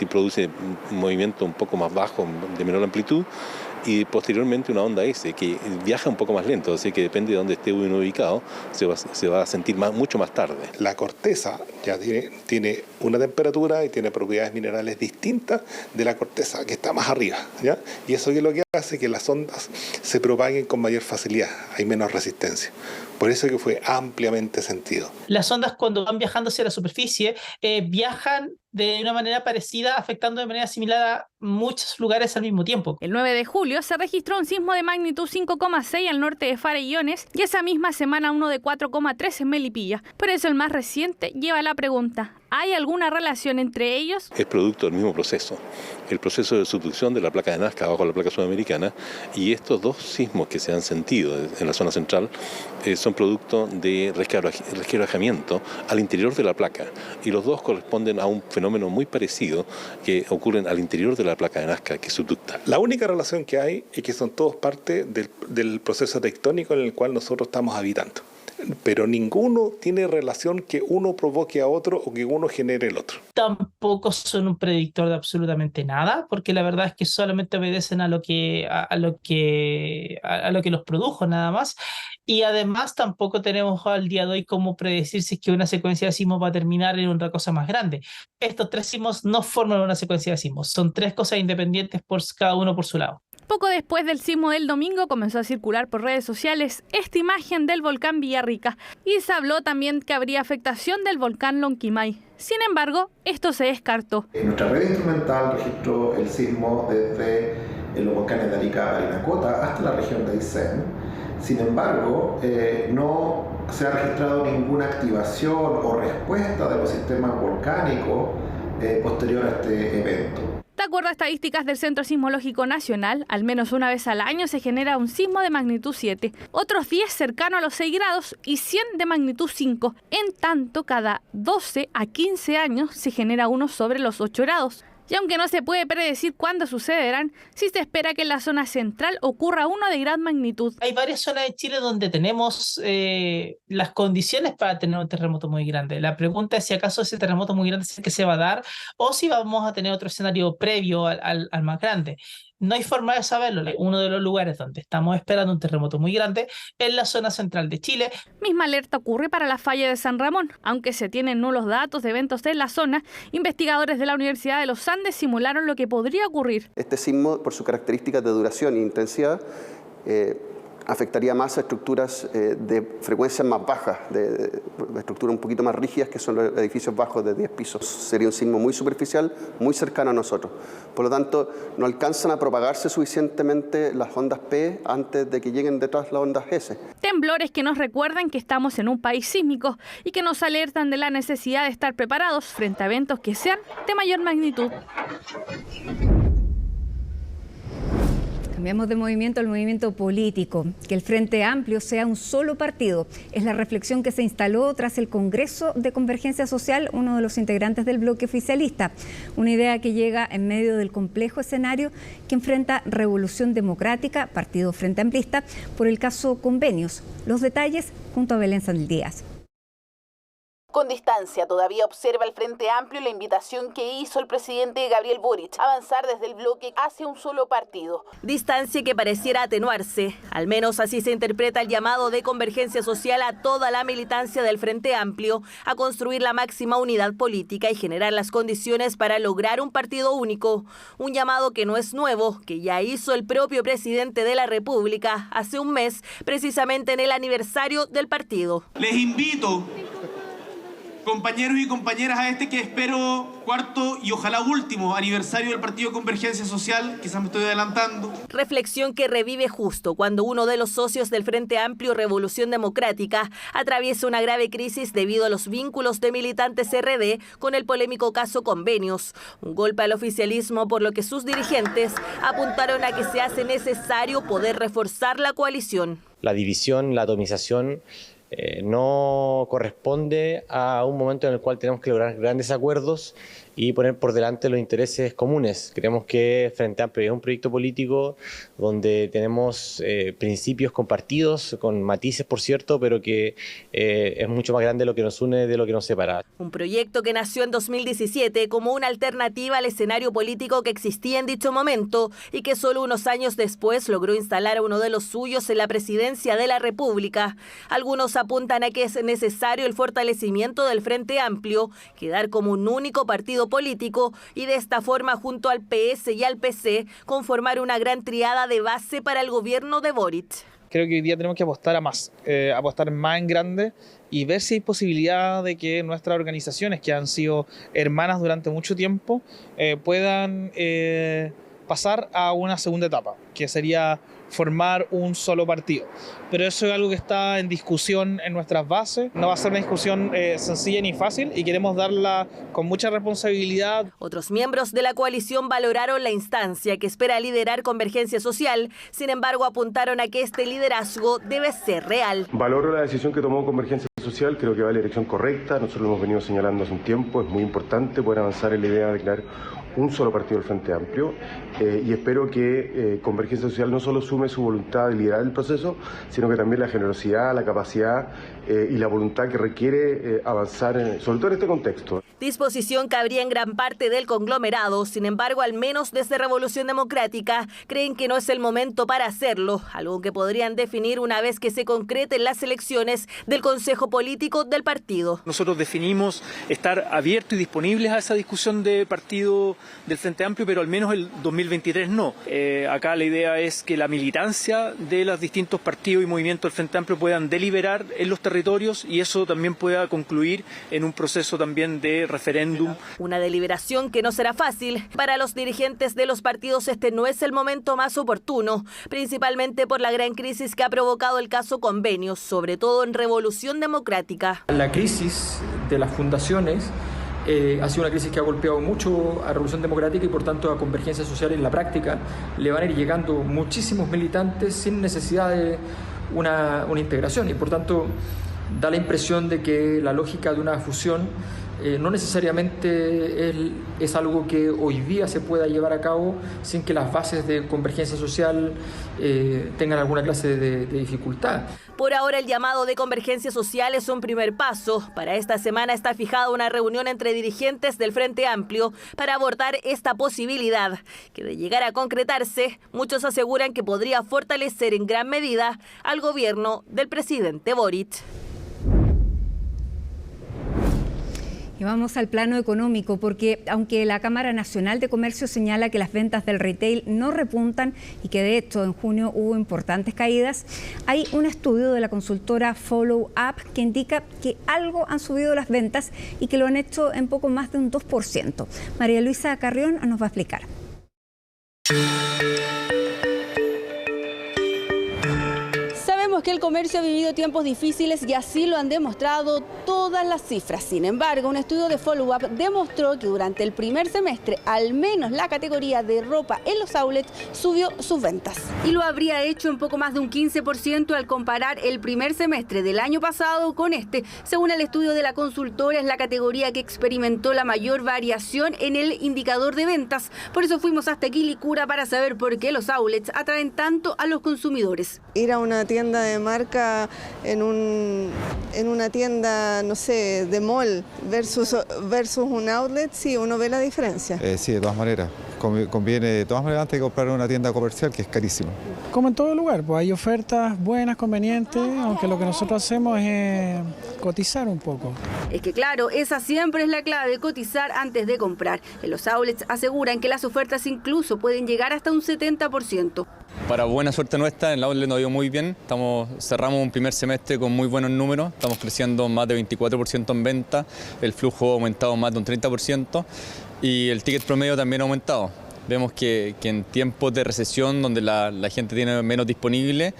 S14: produce un movimiento un poco más bajo, de menor amplitud, y posteriormente una onda S que viaja un poco más lento, así que depende de dónde esté uno ubicado, se va a sentir mucho más tarde.
S30: La corteza ya tiene una temperatura y tiene propiedades minerales distintas de la corteza que está más arriba, ¿ya? Y eso es lo que hace que las ondas se propaguen con mayor facilidad, hay menos resistencia. Por eso que fue ampliamente sentido.
S31: Las ondas cuando van viajando hacia la superficie viajan
S4: de una manera parecida, afectando de manera similar a muchos lugares al mismo tiempo.
S11: El 9 de julio se registró un sismo de magnitud 5,6 al norte de Farellones y esa misma semana uno de 4,3 en Melipilla. Por eso el más reciente lleva la pregunta: ¿hay alguna relación entre ellos?
S14: Es producto del mismo proceso, el proceso de subducción de la placa de Nazca bajo la placa sudamericana, y estos dos sismos que se han sentido en la zona central son producto de resquebrajamiento al interior de la placa, y los dos corresponden a un fenómeno muy parecido que ocurre al interior de la placa de Nazca, que es subducta.
S30: La única relación que hay es que son todos parte del proceso tectónico en el cual nosotros estamos habitando. Pero ninguno tiene relación que uno provoque a otro o que uno genere el otro.
S4: Tampoco son un predictor de absolutamente nada, porque la verdad es que solamente obedecen a lo que los produjo, nada más. Y además tampoco tenemos al día de hoy cómo predecir si es que una secuencia de sismos va a terminar en otra cosa más grande. Estos tres sismos no forman una secuencia de sismos, son tres cosas independientes cada uno por su lado.
S11: Poco después del sismo del domingo comenzó a circular por redes sociales esta imagen del volcán Villarrica y se habló también que habría afectación del volcán Lonquimay. Sin embargo, esto se descartó.
S5: Nuestra red instrumental registró el sismo desde los volcanes de Arica a Parinacota hasta la región de Aysén. Sin embargo, no se ha registrado ninguna activación o respuesta de los sistemas volcánicos posterior a este evento.
S11: De acuerdo a estadísticas del Centro Sismológico Nacional, al menos una vez al año se genera un sismo de magnitud 7, otros 10 cercano a los 6 grados y 100 de magnitud 5. En tanto, cada 12 a 15 años se genera uno sobre los 8 grados. Y aunque no se puede predecir cuándo sucederán, sí se espera que en la zona central ocurra uno de gran magnitud.
S4: Hay varias zonas de Chile donde tenemos las condiciones para tener un terremoto muy grande. La pregunta es si acaso ese terremoto muy grande es el que se va a dar o si vamos a tener otro escenario previo al más grande. No hay forma de saberlo. Uno de los lugares donde estamos esperando un terremoto muy grande es la zona central de Chile.
S11: Misma alerta ocurre para la falla de San Ramón. Aunque se tienen nulos datos de eventos en la zona, investigadores de la Universidad de los Andes simularon lo que podría ocurrir.
S10: Este sismo, por sus características de duración e intensidad, afectaría más a estructuras de frecuencias más bajas, de estructuras un poquito más rígidas, que son los edificios bajos de 10 pisos. Sería un sismo muy superficial, muy cercano a nosotros. Por lo tanto, no alcanzan a propagarse suficientemente las ondas P antes de que lleguen detrás las ondas S.
S11: Temblores que nos recuerdan que estamos en un país sísmico y que nos alertan de la necesidad de estar preparados frente a eventos que sean de mayor magnitud.
S1: Cambiamos de movimiento al movimiento político. Que el Frente Amplio sea un solo partido es la reflexión que se instaló tras el Congreso de Convergencia Social, uno de los integrantes del bloque oficialista. Una idea que llega en medio del complejo escenario que enfrenta Revolución Democrática, partido Frente Amplista, por el caso Convenios. Los detalles junto a Belén Saldías.
S27: Con distancia, todavía observa el Frente Amplio la invitación que hizo el presidente Gabriel Boric a avanzar desde el bloque hacia un solo partido. Distancia que pareciera atenuarse. Al menos así se interpreta el llamado de Convergencia Social a toda la militancia del Frente Amplio a construir la máxima unidad política y generar las condiciones para lograr un partido único. Un llamado que no es nuevo, que ya hizo el propio presidente de la República hace un mes, precisamente en el aniversario del partido.
S17: Les invito, compañeros y compañeras, a este que espero cuarto y ojalá último aniversario del Partido Convergencia Social, quizás me estoy adelantando.
S27: Reflexión que revive justo cuando uno de los socios del Frente Amplio Revolución Democrática atraviesa una grave crisis debido a los vínculos de militantes RD con el polémico caso Convenios. Un golpe al oficialismo por lo que sus dirigentes apuntaron a que se hace necesario poder reforzar la coalición.
S18: La división, la atomización no corresponde a un momento en el cual tenemos que lograr grandes acuerdos y poner por delante los intereses comunes. Creemos que Frente Amplio es un proyecto político donde tenemos principios compartidos, con matices por cierto, pero que es mucho más grande lo que nos une de lo que nos separa.
S27: Un proyecto que nació en 2017 como una alternativa al escenario político que existía en dicho momento y que solo unos años después logró instalar a uno de los suyos en la presidencia de la República. Algunos apuntan a que es necesario el fortalecimiento del Frente Amplio, quedar como un único partido político y de esta forma junto al PS y al PC conformar una gran triada de base para el gobierno de Boric.
S29: Creo que hoy día tenemos que apostar a más, apostar más en grande y ver si hay posibilidad de que nuestras organizaciones, que han sido hermanas durante mucho tiempo, puedan pasar a una segunda etapa, que sería formar un solo partido. Pero eso es algo que está en discusión en nuestras bases. No va a ser una discusión sencilla ni fácil y queremos darla con mucha responsabilidad.
S3: Otros miembros de la coalición valoraron la instancia que espera liderar Convergencia Social. Sin embargo, apuntaron a que este liderazgo debe ser real.
S15: Valoro la decisión que tomó Convergencia Social, creo que va en la dirección correcta. Nosotros lo hemos venido señalando hace un tiempo. Es muy importante poder avanzar en la idea de crear un solo partido del Frente Amplio y espero que Convergencia Social no solo sume su voluntad de liderar el proceso, sino que también la generosidad, la capacidad y la voluntad que requiere avanzar, sobre todo en este contexto.
S3: Disposición que habría en gran parte del conglomerado. Sin embargo, al menos desde Revolución Democrática creen que no es el momento para hacerlo, algo que podrían definir una vez que se concreten las elecciones del Consejo Político del partido.
S29: Nosotros definimos estar abiertos y disponibles a esa discusión de partido del Frente Amplio, pero al menos el 2023 no. Acá la idea es que la militancia de los distintos partidos y movimientos del Frente Amplio puedan deliberar en los territorios y eso también pueda concluir en un proceso también de referéndum.
S3: Una deliberación que no será fácil. Para los dirigentes de los partidos este no es el momento más oportuno, principalmente por la gran crisis que ha provocado el caso Convenios, sobre todo en Revolución Democrática.
S16: La crisis de las fundaciones ha sido una crisis que ha golpeado mucho a Revolución Democrática y por tanto a Convergencia Social. En la práctica le van a ir llegando muchísimos militantes sin necesidad de una integración y por tanto da la impresión de que la lógica de una fusión no necesariamente es algo que hoy día se pueda llevar a cabo sin que las bases de Convergencia Social tengan alguna clase de dificultad.
S3: Por ahora el llamado de Convergencia Social es un primer paso. Para esta semana está fijada una reunión entre dirigentes del Frente Amplio para abordar esta posibilidad, que de llegar a concretarse, muchos aseguran que podría fortalecer en gran medida al gobierno del presidente Boric.
S1: Y vamos al plano económico, porque aunque la Cámara Nacional de Comercio señala que las ventas del retail no repuntan y que de hecho en junio hubo importantes caídas, hay un estudio de la consultora Follow Up que indica que algo han subido las ventas y que lo han hecho en poco más de un 2%. María Luisa Carrión nos va a explicar.
S19: Sabemos que el comercio ha vivido tiempos difíciles y así lo han demostrado todas las cifras. Sin embargo, un estudio de Follow Up demostró que durante el primer semestre, al menos la categoría de ropa en los outlets subió sus ventas. Y lo habría hecho en poco más de un 15% al comparar el primer semestre del año pasado con este. Según el estudio de la consultora, es la categoría que experimentó la mayor variación en el indicador de ventas. Por eso fuimos hasta Quilicura para saber por qué los outlets atraen tanto a los consumidores.
S20: Ir a una tienda de marca en una tienda, no sé, de mall versus un outlet, sí, uno ve la diferencia.
S21: Sí, de todas maneras. Conviene de todas maneras antes de comprar una tienda comercial, que es carísimo.
S22: Como en todo lugar, pues hay ofertas buenas, convenientes, aunque lo que nosotros hacemos es cotizar un poco.
S19: Es que claro, esa siempre es la clave, cotizar antes de comprar. En los outlets aseguran que las ofertas incluso pueden llegar hasta un 70%.
S23: Para buena suerte nuestra, en el outlet nos ha ido muy bien. Cerramos un primer semestre con muy buenos números. Estamos creciendo más de 24% en venta. El flujo ha aumentado más de un 30% y el ticket promedio también ha aumentado. Vemos que en tiempos de recesión, donde la gente tiene menos disponible,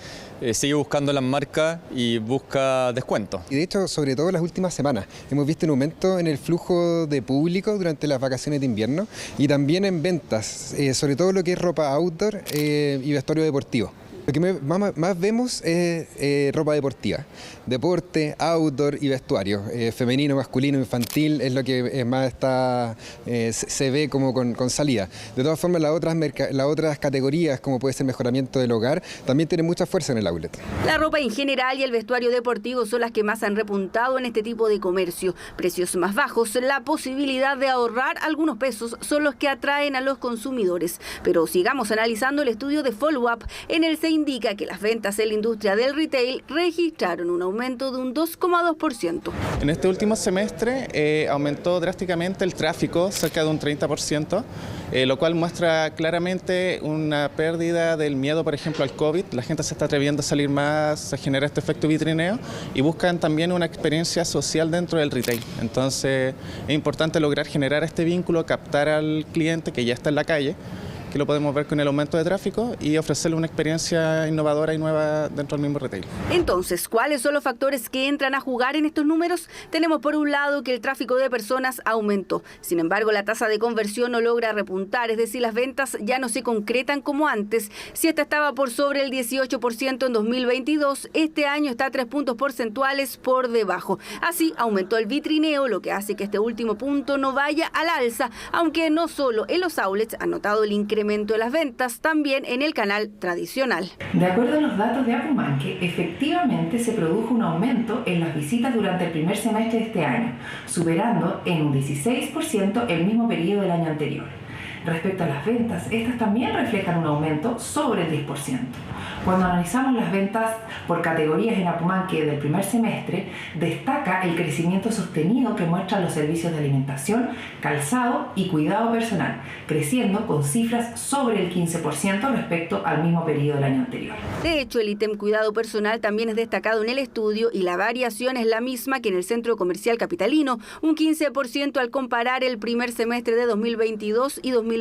S23: sigue buscando las marcas y busca descuentos.
S24: Y de hecho, sobre todo en las últimas semanas, hemos visto un aumento en el flujo de público durante las vacaciones de invierno y también en ventas, sobre todo lo que es ropa outdoor y vestuario deportivo. Lo que más vemos es ropa deportiva, deporte, outdoor y vestuario, femenino, masculino, infantil, es lo que más se ve como con salida. De todas formas, las otras categorías, como puede ser mejoramiento del hogar, también tienen mucha fuerza en el outlet.
S19: La ropa en general y el vestuario deportivo son las que más han repuntado en este tipo de comercio. Precios más bajos, la posibilidad de ahorrar algunos pesos son los que atraen a los consumidores. Pero sigamos analizando el estudio de Follow Up. En el 6 indica que las ventas en la industria del retail registraron un aumento de un 2,2%.
S2: En este último semestre aumentó drásticamente el tráfico, cerca de un 30%, lo cual muestra claramente una pérdida del miedo, por ejemplo, al COVID. La gente se está atreviendo a salir más, se genera este efecto vitrineo y buscan también una experiencia social dentro del retail. Entonces es importante lograr generar este vínculo, captar al cliente que ya está en la calle, que lo podemos ver con el aumento de tráfico, y ofrecerle una experiencia innovadora y nueva dentro del mismo retail.
S19: Entonces, ¿cuáles son los factores que entran a jugar en estos números? Tenemos por un lado que el tráfico de personas aumentó. Sin embargo, la tasa de conversión no logra repuntar, es decir, las ventas ya no se concretan como antes. Si esta estaba por sobre el 18% en 2022, este año está 3 puntos porcentuales por debajo. Así, aumentó el vitrineo, lo que hace que este último punto no vaya al alza, aunque no solo en los outlets ha notado el incremento de las ventas, también en el canal tradicional.
S6: De acuerdo a los datos de Apumanque, efectivamente se produjo un aumento en las visitas durante el primer semestre de este año, superando en un 16% el mismo periodo del año anterior. Respecto a las ventas, estas también reflejan un aumento sobre el 10%. Cuando analizamos las ventas por categorías en Apumanque del primer semestre, destaca el crecimiento sostenido que muestran los servicios de alimentación, calzado y cuidado personal, creciendo con cifras sobre el 15% respecto al mismo periodo del año anterior.
S19: De hecho, el ítem cuidado personal también es destacado en el estudio y la variación es la misma que en el centro comercial capitalino, un 15% al comparar el primer semestre de 2022 y 2023.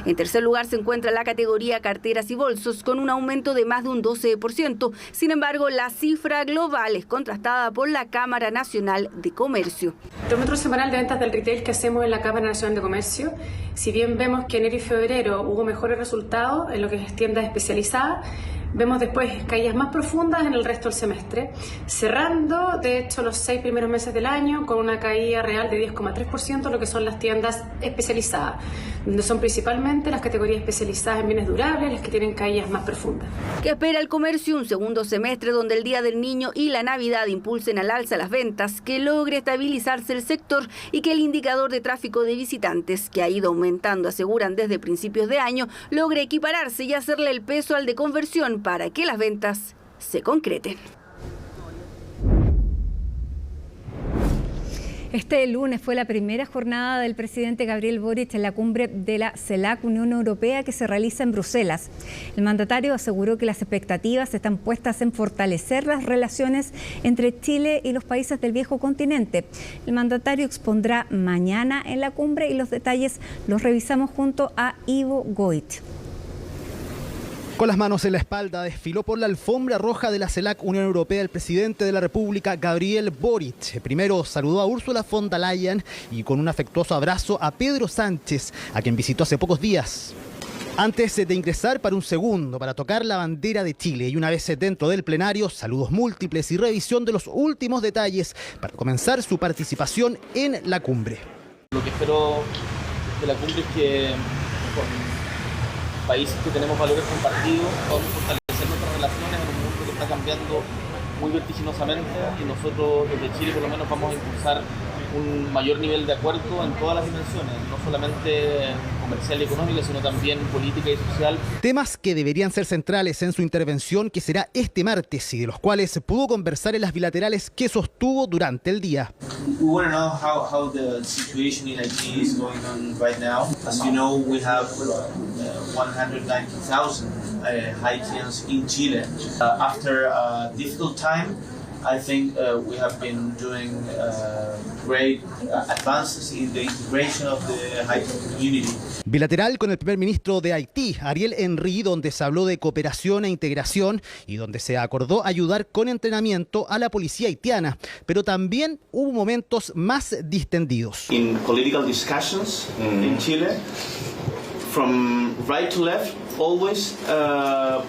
S19: En tercer lugar se encuentra la categoría carteras y bolsos con un aumento de más de un 12%. Sin embargo, la cifra global es contrastada por la Cámara Nacional de Comercio.
S7: El termómetro semanal de ventas del retail que hacemos en la Cámara Nacional de Comercio, si bien vemos que enero y febrero hubo mejores resultados en lo que es tiendas especializadas, vemos después caídas más profundas en el resto del semestre, cerrando de hecho los 6 primeros meses del año con una caída real de 10,3%, lo que son las tiendas especializadas, donde son principalmente las categorías especializadas en bienes durables las que tienen caídas más profundas.
S19: ¿Qué espera el comercio? Un segundo semestre donde el Día del Niño y la Navidad impulsen al alza las ventas, que logre estabilizarse el sector y que el indicador de tráfico de visitantes, que ha ido aumentando, aseguran desde principios de año, logre equipararse y hacerle el peso al de conversión para que las ventas se concreten.
S1: Este lunes fue la primera jornada del presidente Gabriel Boric en la cumbre de la CELAC Unión Europea que se realiza en Bruselas. El mandatario aseguró que las expectativas están puestas en fortalecer las relaciones entre Chile y los países del viejo continente. El mandatario expondrá mañana en la cumbre y los detalles los revisamos junto a Ivo Goit.
S8: Con las manos en la espalda desfiló por la alfombra roja de la CELAC Unión Europea el presidente de la República, Gabriel Boric. Primero saludó a Ursula von der Leyen y con un afectuoso abrazo a Pedro Sánchez, a quien visitó hace pocos días. Antes de ingresar para un segundo, para tocar la bandera de Chile y una vez dentro del plenario, saludos múltiples y revisión de los últimos detalles para comenzar su participación en la cumbre.
S9: Lo que espero de la cumbre es que países que tenemos valores compartidos, vamos a fortalecer nuestras relaciones en un mundo que está cambiando muy vertiginosamente y nosotros desde Chile por lo menos vamos a impulsar un mayor nivel de acuerdo en todas las dimensiones, no solamente comercial y económica, sino también política y social.
S8: Temas que deberían ser centrales en su intervención, que será este martes y de los cuales pudo conversar en las bilaterales que sostuvo durante el día.
S12: We want to know how the situation in Haiti is going on right now. As you know, we have 190,000 Haitians in Chile. After a difficult time, I think we have been doing great advances in the integration of the Haitian community.
S8: Bilateral con el primer ministro de Haití, Ariel Henry, donde se habló de cooperación e integración y donde se acordó ayudar con entrenamiento a la policía haitiana, pero también hubo momentos más distendidos.
S12: In political discussions in Chile, from right to left, always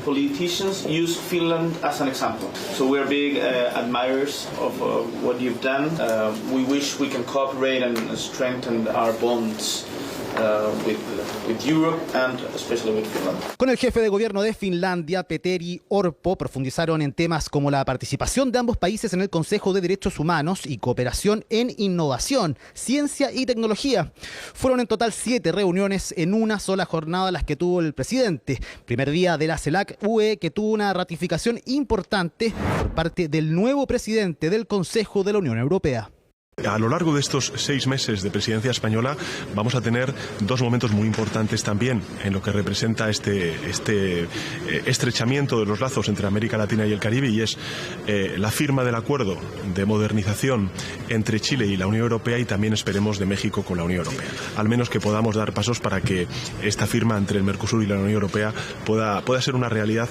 S12: politicians use Finland as an example. So we are big admirers of what you've done. We wish we can cooperate and strengthen our bonds with Europe and especially with Finland.
S8: Con el jefe de gobierno de Finlandia, Petteri Orpo, profundizaron en temas como la participación de ambos países en el Consejo de Derechos Humanos y cooperación en innovación, ciencia y tecnología. Fueron en total 7 reuniones en una sola jornada las que tuvo el presidente. Primer día de la CELAC-UE, que tuvo una ratificación importante por parte del nuevo presidente del Consejo de la Unión Europea.
S4: A lo largo de estos 6 meses de presidencia española vamos a tener 2 momentos muy importantes también en lo que representa este estrechamiento de los lazos entre América Latina y el Caribe, y es la firma del acuerdo de modernización entre Chile y la Unión Europea, y también esperemos de México con la Unión Europea. Al menos que podamos dar pasos para que esta firma entre el Mercosur y la Unión Europea pueda ser una realidad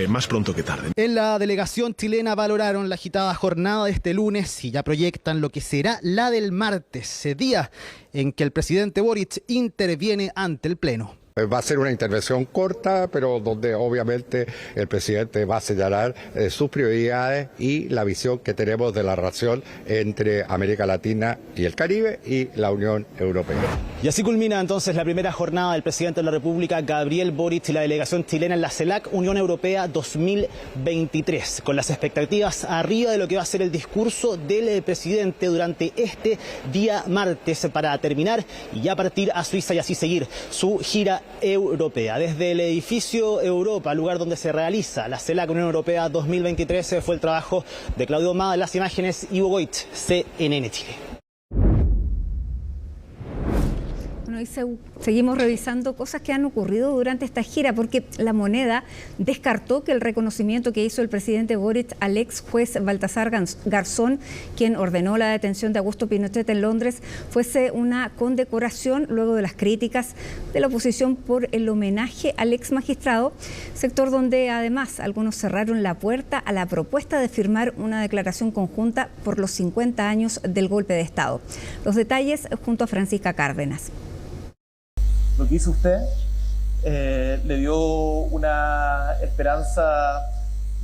S4: más pronto que tarde.
S8: En la delegación chilena valoraron la agitada jornada de este lunes y ya proyectan lo que será la del martes, ese día en que el presidente Boric interviene ante el Pleno.
S5: Va a ser una intervención corta, pero donde obviamente el presidente va a señalar sus prioridades y la visión que tenemos de la relación entre América Latina y el Caribe y la Unión Europea.
S8: Y así culmina entonces la primera jornada del presidente de la República, Gabriel Boric, y la delegación chilena en la CELAC Unión Europea 2023, con las expectativas arriba de lo que va a ser el discurso del presidente durante este día martes, para terminar y ya partir a Suiza y así seguir su gira europea. Desde el edificio Europa, lugar donde se realiza la CELAC Unión Europea 2023, fue el trabajo de Claudio Ahumada. En las imágenes, Ivo Goit, CNN Chile.
S1: Bueno, y seguimos revisando cosas que han ocurrido durante esta gira, porque La Moneda descartó que el reconocimiento que hizo el presidente Boric al ex juez Baltasar Garzón, quien ordenó la detención de Augusto Pinochet en Londres, fuese una condecoración luego de las críticas de la oposición por el homenaje al ex magistrado, sector donde además algunos cerraron la puerta a la propuesta de firmar una declaración conjunta por los 50 años del golpe de Estado. Los detalles junto a Francisca Cárdenas.
S10: Lo que hizo usted le dio una esperanza,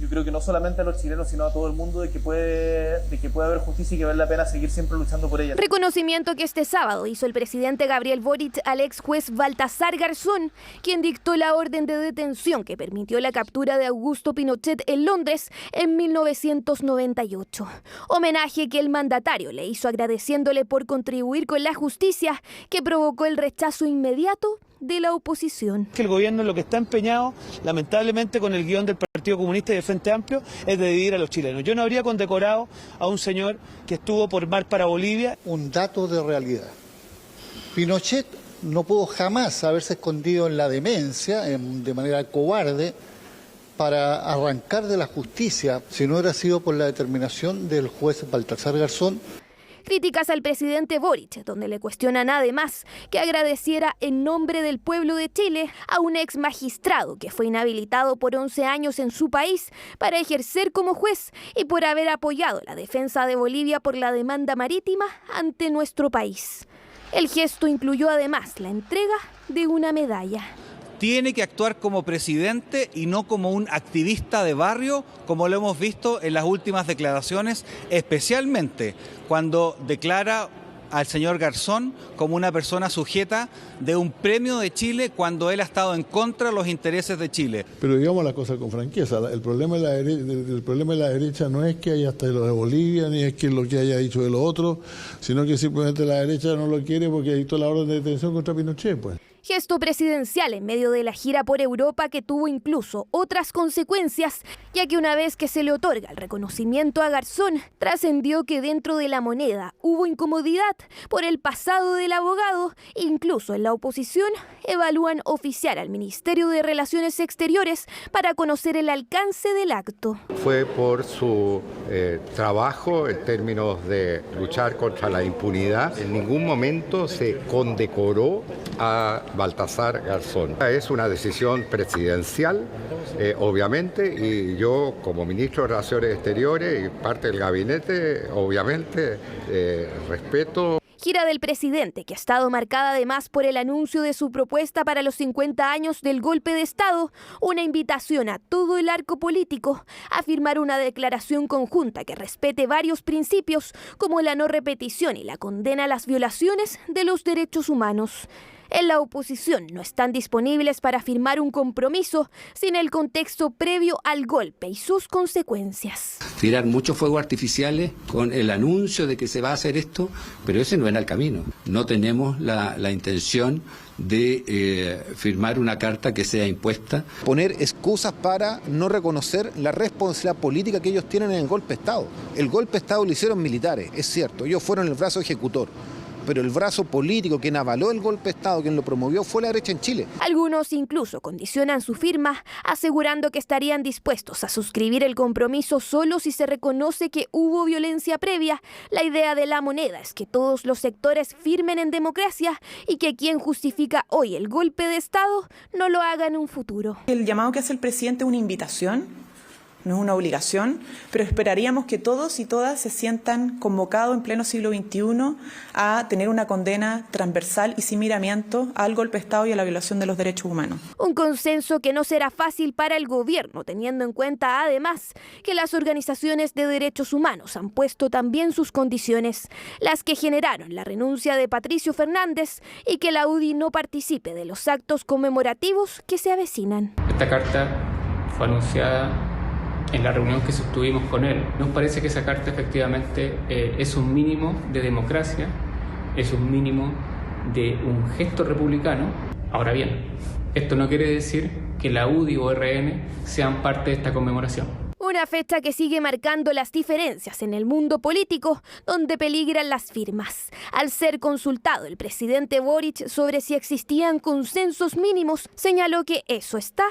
S10: yo creo que no solamente a los chilenos, sino a todo el mundo, de que puede haber justicia y que vale la pena seguir siempre luchando por ella.
S11: Reconocimiento que este sábado hizo el presidente Gabriel Boric al ex juez Baltasar Garzón, quien dictó la orden de detención que permitió la captura de Augusto Pinochet en Londres en 1998. Homenaje que el mandatario le hizo agradeciéndole por contribuir con la justicia, que provocó el rechazo inmediato de la oposición.
S13: Que el gobierno lo que está empeñado, lamentablemente con el guión del Partido Comunista y del Frente Amplio, es de dividir a los chilenos. Yo no habría condecorado a un señor que estuvo por mar para Bolivia.
S14: Un dato de realidad. Pinochet no pudo jamás haberse escondido en la demencia, de manera cobarde, para arrancar de la justicia, si no hubiera sido por la determinación del juez Baltasar Garzón.
S11: Críticas al presidente Boric, donde le cuestionan además que agradeciera en nombre del pueblo de Chile a un ex magistrado que fue inhabilitado por 11 años en su país para ejercer como juez y por haber apoyado la defensa de Bolivia por la demanda marítima ante nuestro país. El gesto incluyó además la entrega de una medalla.
S25: Tiene que actuar como presidente y no como un activista de barrio, como lo hemos visto en las últimas declaraciones, especialmente cuando declara al señor Garzón como una persona sujeta de un premio de Chile cuando él ha estado en contra de los intereses de Chile.
S26: Pero digamos las cosas con franqueza, el problema de la derecha no es que haya hasta lo de Bolivia, ni es que lo que haya dicho de lo otro, sino que simplemente la derecha no lo quiere porque ha dictado la orden de detención contra Pinochet, pues.
S11: Gesto presidencial en medio de la gira por Europa que tuvo incluso otras consecuencias, ya que una vez que se le otorga el reconocimiento a Garzón, trascendió que dentro de La Moneda hubo incomodidad por el pasado del abogado. Incluso en la oposición evalúan oficiar al Ministerio de Relaciones Exteriores para conocer el alcance del acto.
S5: Fue por su trabajo en términos de luchar contra la impunidad. En ningún momento se condecoró a Baltasar Garzón. Es una decisión presidencial, obviamente, y yo como ministro de Relaciones Exteriores y parte del gabinete, obviamente, respeto.
S11: Gira del presidente que ha estado marcada además por el anuncio de su propuesta para los 50 años del golpe de Estado, una invitación a todo el arco político a firmar una declaración conjunta que respete varios principios como la no repetición y la condena a las violaciones de los derechos humanos. En la oposición no están disponibles para firmar un compromiso sin el contexto previo al golpe y sus consecuencias.
S3: Tirar muchos fuegos artificiales con el anuncio de que se va a hacer esto, pero ese no era el camino. No tenemos la intención de firmar una carta que sea impuesta.
S15: Poner excusas para no reconocer la responsabilidad política que ellos tienen en el golpe de Estado. El golpe de Estado lo hicieron militares, es cierto, ellos fueron el brazo ejecutor. Pero el brazo político, quien avaló el golpe de Estado, quien lo promovió, fue la derecha en Chile.
S11: Algunos incluso condicionan su firma, asegurando que estarían dispuestos a suscribir el compromiso solo si se reconoce que hubo violencia previa. La idea de La Moneda es que todos los sectores firmen en democracia y que quien justifica hoy el golpe de Estado no lo haga en un futuro.
S16: El llamado que hace el presidente es una invitación. No es una obligación, pero esperaríamos que todos y todas se sientan convocados en pleno siglo XXI a tener una condena transversal y sin miramiento al golpe de Estado y a la violación de los derechos humanos.
S11: Un consenso que no será fácil para el gobierno, teniendo en cuenta además que las organizaciones de derechos humanos han puesto también sus condiciones, las que generaron la renuncia de Patricio Fernández y que la UDI no participe de los actos conmemorativos que se avecinan.
S17: Esta carta fue anunciada en la reunión que sostuvimos con él. Nos parece que esa carta efectivamente es un mínimo de democracia, es un mínimo de un gesto republicano. Ahora bien, esto no quiere decir que la UDI o RN sean parte de esta conmemoración.
S11: Una fecha que sigue marcando las diferencias en el mundo político, donde peligran las firmas. Al ser consultado el presidente Boric sobre si existían consensos mínimos, señaló que eso está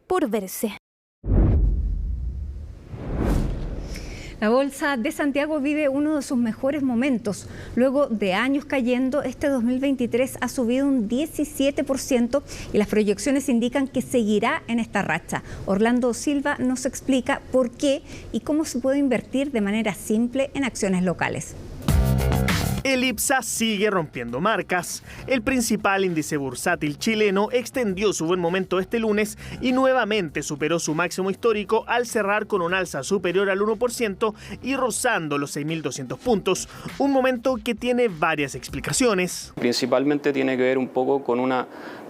S11: por verse.
S1: La Bolsa de Santiago vive uno de sus mejores momentos. Luego de años cayendo, este 2023 ha subido un 17% y las proyecciones indican que seguirá en esta racha. Orlando Silva nos explica por qué y cómo se puede invertir de manera simple en acciones locales.
S18: El IPSA sigue rompiendo marcas. El principal índice bursátil chileno extendió su buen momento este lunes y nuevamente superó su máximo histórico al cerrar con un alza superior al 1% y rozando los 6.200 puntos. Un momento que tiene varias explicaciones.
S20: Principalmente tiene que ver un poco con una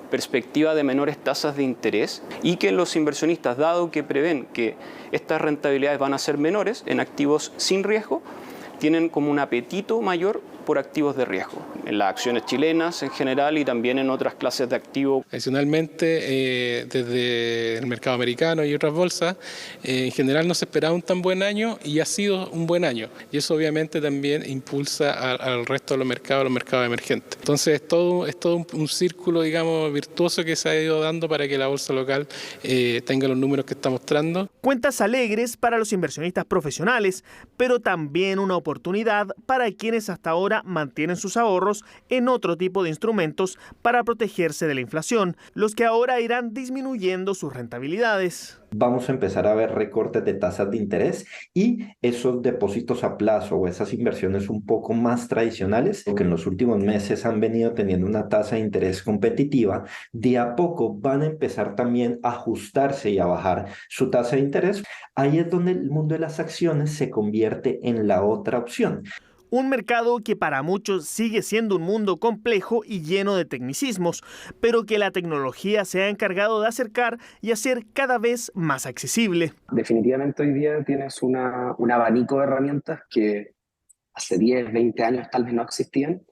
S20: perspectiva de menores tasas de interés y que los inversionistas, dado que prevén que estas rentabilidades van a ser menores en activos sin riesgo, tienen como un apetito mayor por activos de riesgo, en las acciones chilenas en general y también en otras clases de activos.
S27: Adicionalmente, desde el mercado americano y otras bolsas, en general no se esperaba un tan buen año y ha sido un buen año. Y eso obviamente también impulsa al resto de los mercados emergentes. Entonces es todo un círculo, digamos, virtuoso que se ha ido dando para que la bolsa local tenga los números que está mostrando.
S18: Cuentas alegres para los inversionistas profesionales, pero también una oportunidad para quienes hasta ahora mantienen sus ahorros en otro tipo de instrumentos para protegerse de la inflación, los que ahora irán disminuyendo sus rentabilidades.
S28: Vamos a empezar a ver recortes de tasas de interés y esos depósitos a plazo o esas inversiones un poco más tradicionales, que en los últimos meses han venido teniendo una tasa de interés competitiva, de a poco van a empezar también a ajustarse y a bajar su tasa de interés. Ahí es donde el mundo de las acciones se convierte en la otra opción.
S18: Un mercado que para muchos sigue siendo un mundo complejo y lleno de tecnicismos, pero que la tecnología se ha encargado de acercar y hacer cada vez más accesible.
S29: Definitivamente hoy día tienes un abanico de herramientas que hace 10, 20 años tal vez no existían,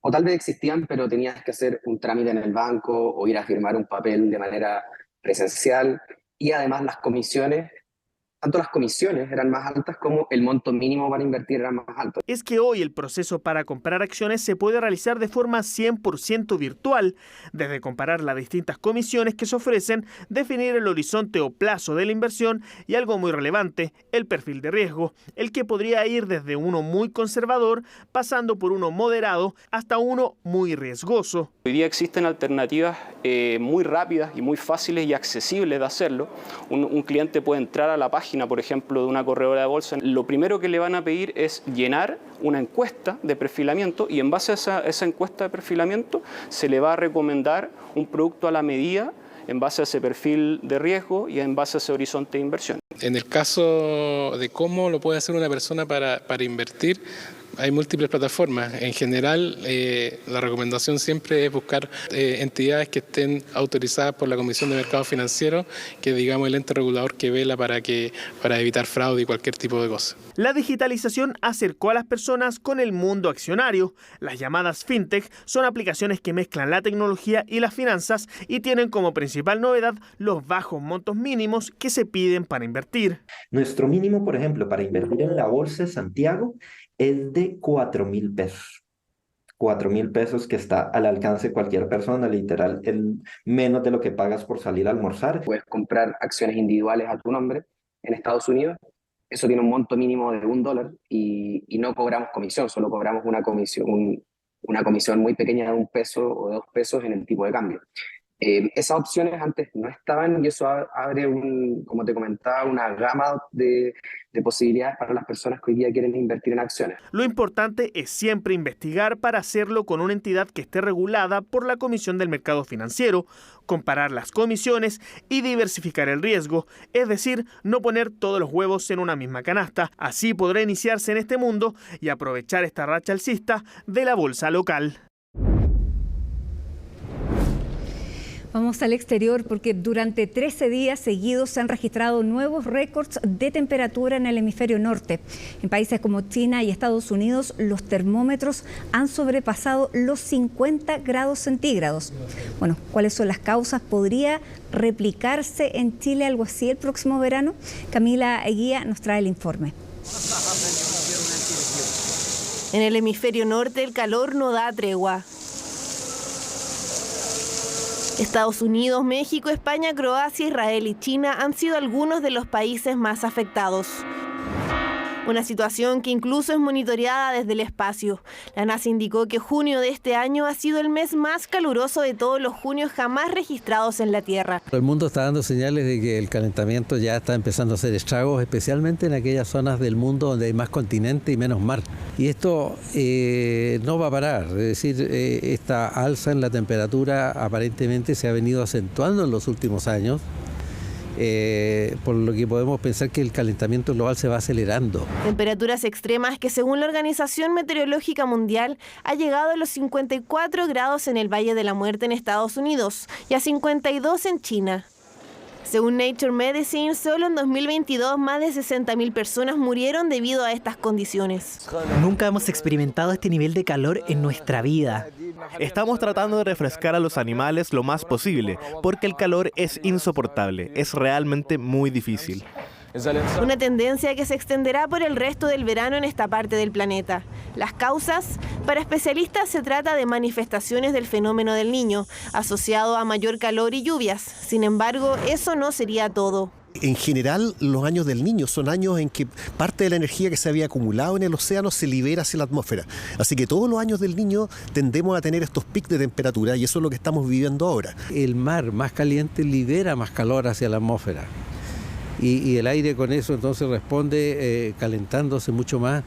S29: o tal vez existían, pero tenías que hacer un trámite en el banco o ir a firmar un papel de manera presencial, y además las comisiones, tanto las comisiones eran más altas como el monto mínimo para invertir era más alto.
S18: Es que hoy el proceso para comprar acciones se puede realizar de forma 100% virtual, desde comparar las distintas comisiones que se ofrecen, definir el horizonte o plazo de la inversión y algo muy relevante, el perfil de riesgo, el que podría ir desde uno muy conservador, pasando por uno moderado, hasta uno muy riesgoso.
S20: Hoy día existen alternativas muy rápidas y muy fáciles y accesibles de hacerlo. Un cliente puede entrar a la página, por ejemplo, de una corredora de bolsa. Lo primero que le van a pedir es llenar una encuesta de perfilamiento y en base a esa encuesta de perfilamiento se le va a recomendar un producto a la medida en base a ese perfil de riesgo y en base a ese horizonte de inversión.
S27: En el caso de cómo lo puede hacer una persona para invertir, Hay múltiples plataformas. En general, la recomendación siempre es buscar entidades que estén autorizadas por la Comisión de Mercado Financiero, que es, digamos, el ente regulador que vela para evitar fraude y cualquier tipo de cosa.
S18: La digitalización acercó a las personas con el mundo accionario. Las llamadas fintech son aplicaciones que mezclan la tecnología y las finanzas y tienen como principal novedad los bajos montos mínimos que se piden para invertir.
S28: Nuestro mínimo, por ejemplo, para invertir en la Bolsa de Santiago es de 4.000 pesos. 4.000 pesos que está al alcance de cualquier persona, literal, menos de lo que pagas por salir a almorzar.
S29: Puedes comprar acciones individuales a tu nombre en Estados Unidos. Eso tiene un monto mínimo de $1 y no cobramos comisión, solo cobramos una comisión muy pequeña de $1 o de $2 en el tipo de cambio. Esas opciones antes no estaban y eso abre, como te comentaba, una gama de posibilidades para las personas que hoy día quieren invertir en acciones.
S18: Lo importante es siempre investigar para hacerlo con una entidad que esté regulada por la Comisión del Mercado Financiero, comparar las comisiones y diversificar el riesgo, es decir, no poner todos los huevos en una misma canasta. Así podrá iniciarse en este mundo y aprovechar esta racha alcista de la bolsa local.
S1: Vamos al exterior porque durante 13 días seguidos se han registrado nuevos récords de temperatura en el hemisferio norte. En países como China y Estados Unidos, los termómetros han sobrepasado los 50 grados centígrados. Bueno, ¿cuáles son las causas? ¿Podría replicarse en Chile algo así el próximo verano? Camila Eguía nos trae el informe.
S11: En el hemisferio norte el calor no da tregua. Estados Unidos, México, España, Croacia, Israel y China han sido algunos de los países más afectados. Una situación que incluso es monitoreada desde el espacio. La NASA indicó que junio de este año ha sido el mes más caluroso de todos los junios jamás registrados en la Tierra.
S2: El mundo está dando señales de que el calentamiento ya está empezando a hacer estragos, especialmente en aquellas zonas del mundo donde hay más continente y menos mar. Y esto no va a parar, es decir, esta alza en la temperatura aparentemente se ha venido acentuando en los últimos años. Por lo que podemos pensar que el calentamiento global se va acelerando.
S11: Temperaturas extremas que según la Organización Meteorológica Mundial ha llegado a los 54 grados en el Valle de la Muerte en Estados Unidos y a 52 en China. Según Nature Medicine, solo en 2022 más de 60.000 personas murieron debido a estas condiciones.
S6: Nunca hemos experimentado este nivel de calor en nuestra vida.
S7: Estamos tratando de refrescar a los animales lo más posible, porque el calor es insoportable, es realmente muy difícil.
S11: Una tendencia que se extenderá por el resto del verano en esta parte del planeta. Las causas, para especialistas se trata de manifestaciones del fenómeno del Niño, asociado a mayor calor y lluvias. Sin embargo, eso no sería todo.
S9: En general, los años del Niño son años en que parte de la energía que se había acumulado en el océano se libera hacia la atmósfera. Así que todos los años del Niño tendemos a tener estos picos de temperatura y eso es lo que estamos viviendo ahora.
S2: El mar más caliente libera más calor hacia la atmósfera. Y el aire con eso entonces responde calentándose mucho más,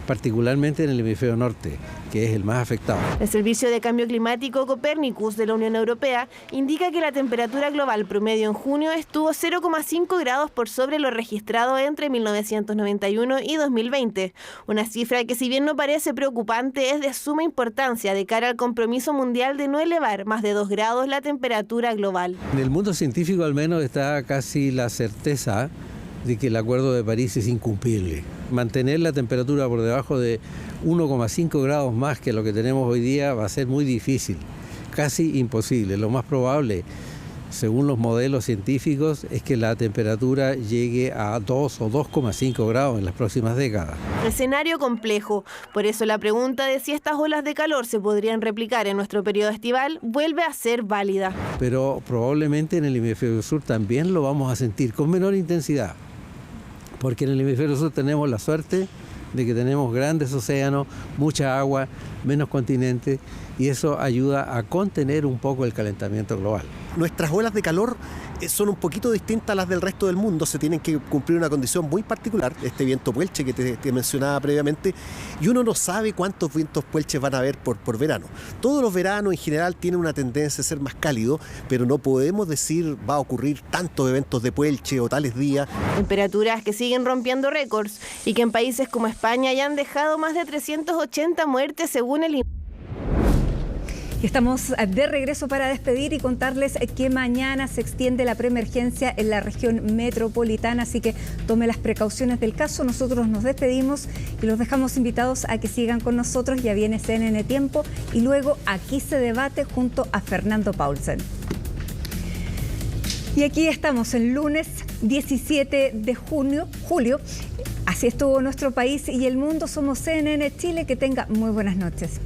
S2: particularmente en el hemisferio norte, que es el más afectado.
S11: El Servicio de Cambio Climático Copernicus de la Unión Europea indica que la temperatura global promedio en junio estuvo 0,5 grados por sobre lo registrado entre 1991 y 2020. Una cifra que, si bien no parece preocupante, es de suma importancia de cara al compromiso mundial de no elevar más de 2 grados la temperatura global.
S2: En el mundo científico al menos está casi la certeza de que el Acuerdo de París es incumplible. Mantener la temperatura por debajo de 1,5 grados más que lo que tenemos hoy día va a ser muy difícil, casi imposible. Lo más probable, según los modelos científicos, es que la temperatura llegue a 2 o 2,5 grados en las próximas décadas.
S11: Escenario complejo. Por eso la pregunta de si estas olas de calor se podrían replicar en nuestro periodo estival vuelve a ser válida.
S2: Pero probablemente en el hemisferio sur también lo vamos a sentir con menor intensidad, porque en el hemisferio sur tenemos la suerte de que tenemos grandes océanos, mucha agua, menos continentes, y eso ayuda a contener un poco el calentamiento global.
S9: nuestras olas de calor son un poquito distintas a las del resto del mundo, se tienen que cumplir una condición muy particular, este viento puelche que te mencionaba previamente, y uno no sabe cuántos vientos puelches van a haber por verano. Todos los veranos en general tienen una tendencia a ser más cálidos, pero no podemos decir va a ocurrir tantos eventos de puelche o tales días.
S11: Temperaturas que siguen rompiendo récords y que en países como España ya han dejado más de 380 muertes según el...
S1: Estamos de regreso para despedir y contarles que mañana se extiende la preemergencia en la región metropolitana, así que tome las precauciones del caso. Nosotros nos despedimos y los dejamos invitados a que sigan con nosotros. Ya viene CNN Tiempo y luego Aquí se debate junto a Fernando Paulsen. Y aquí estamos el lunes 17 de julio. Así estuvo nuestro país y el mundo. Somos CNN Chile. Que tenga muy buenas noches.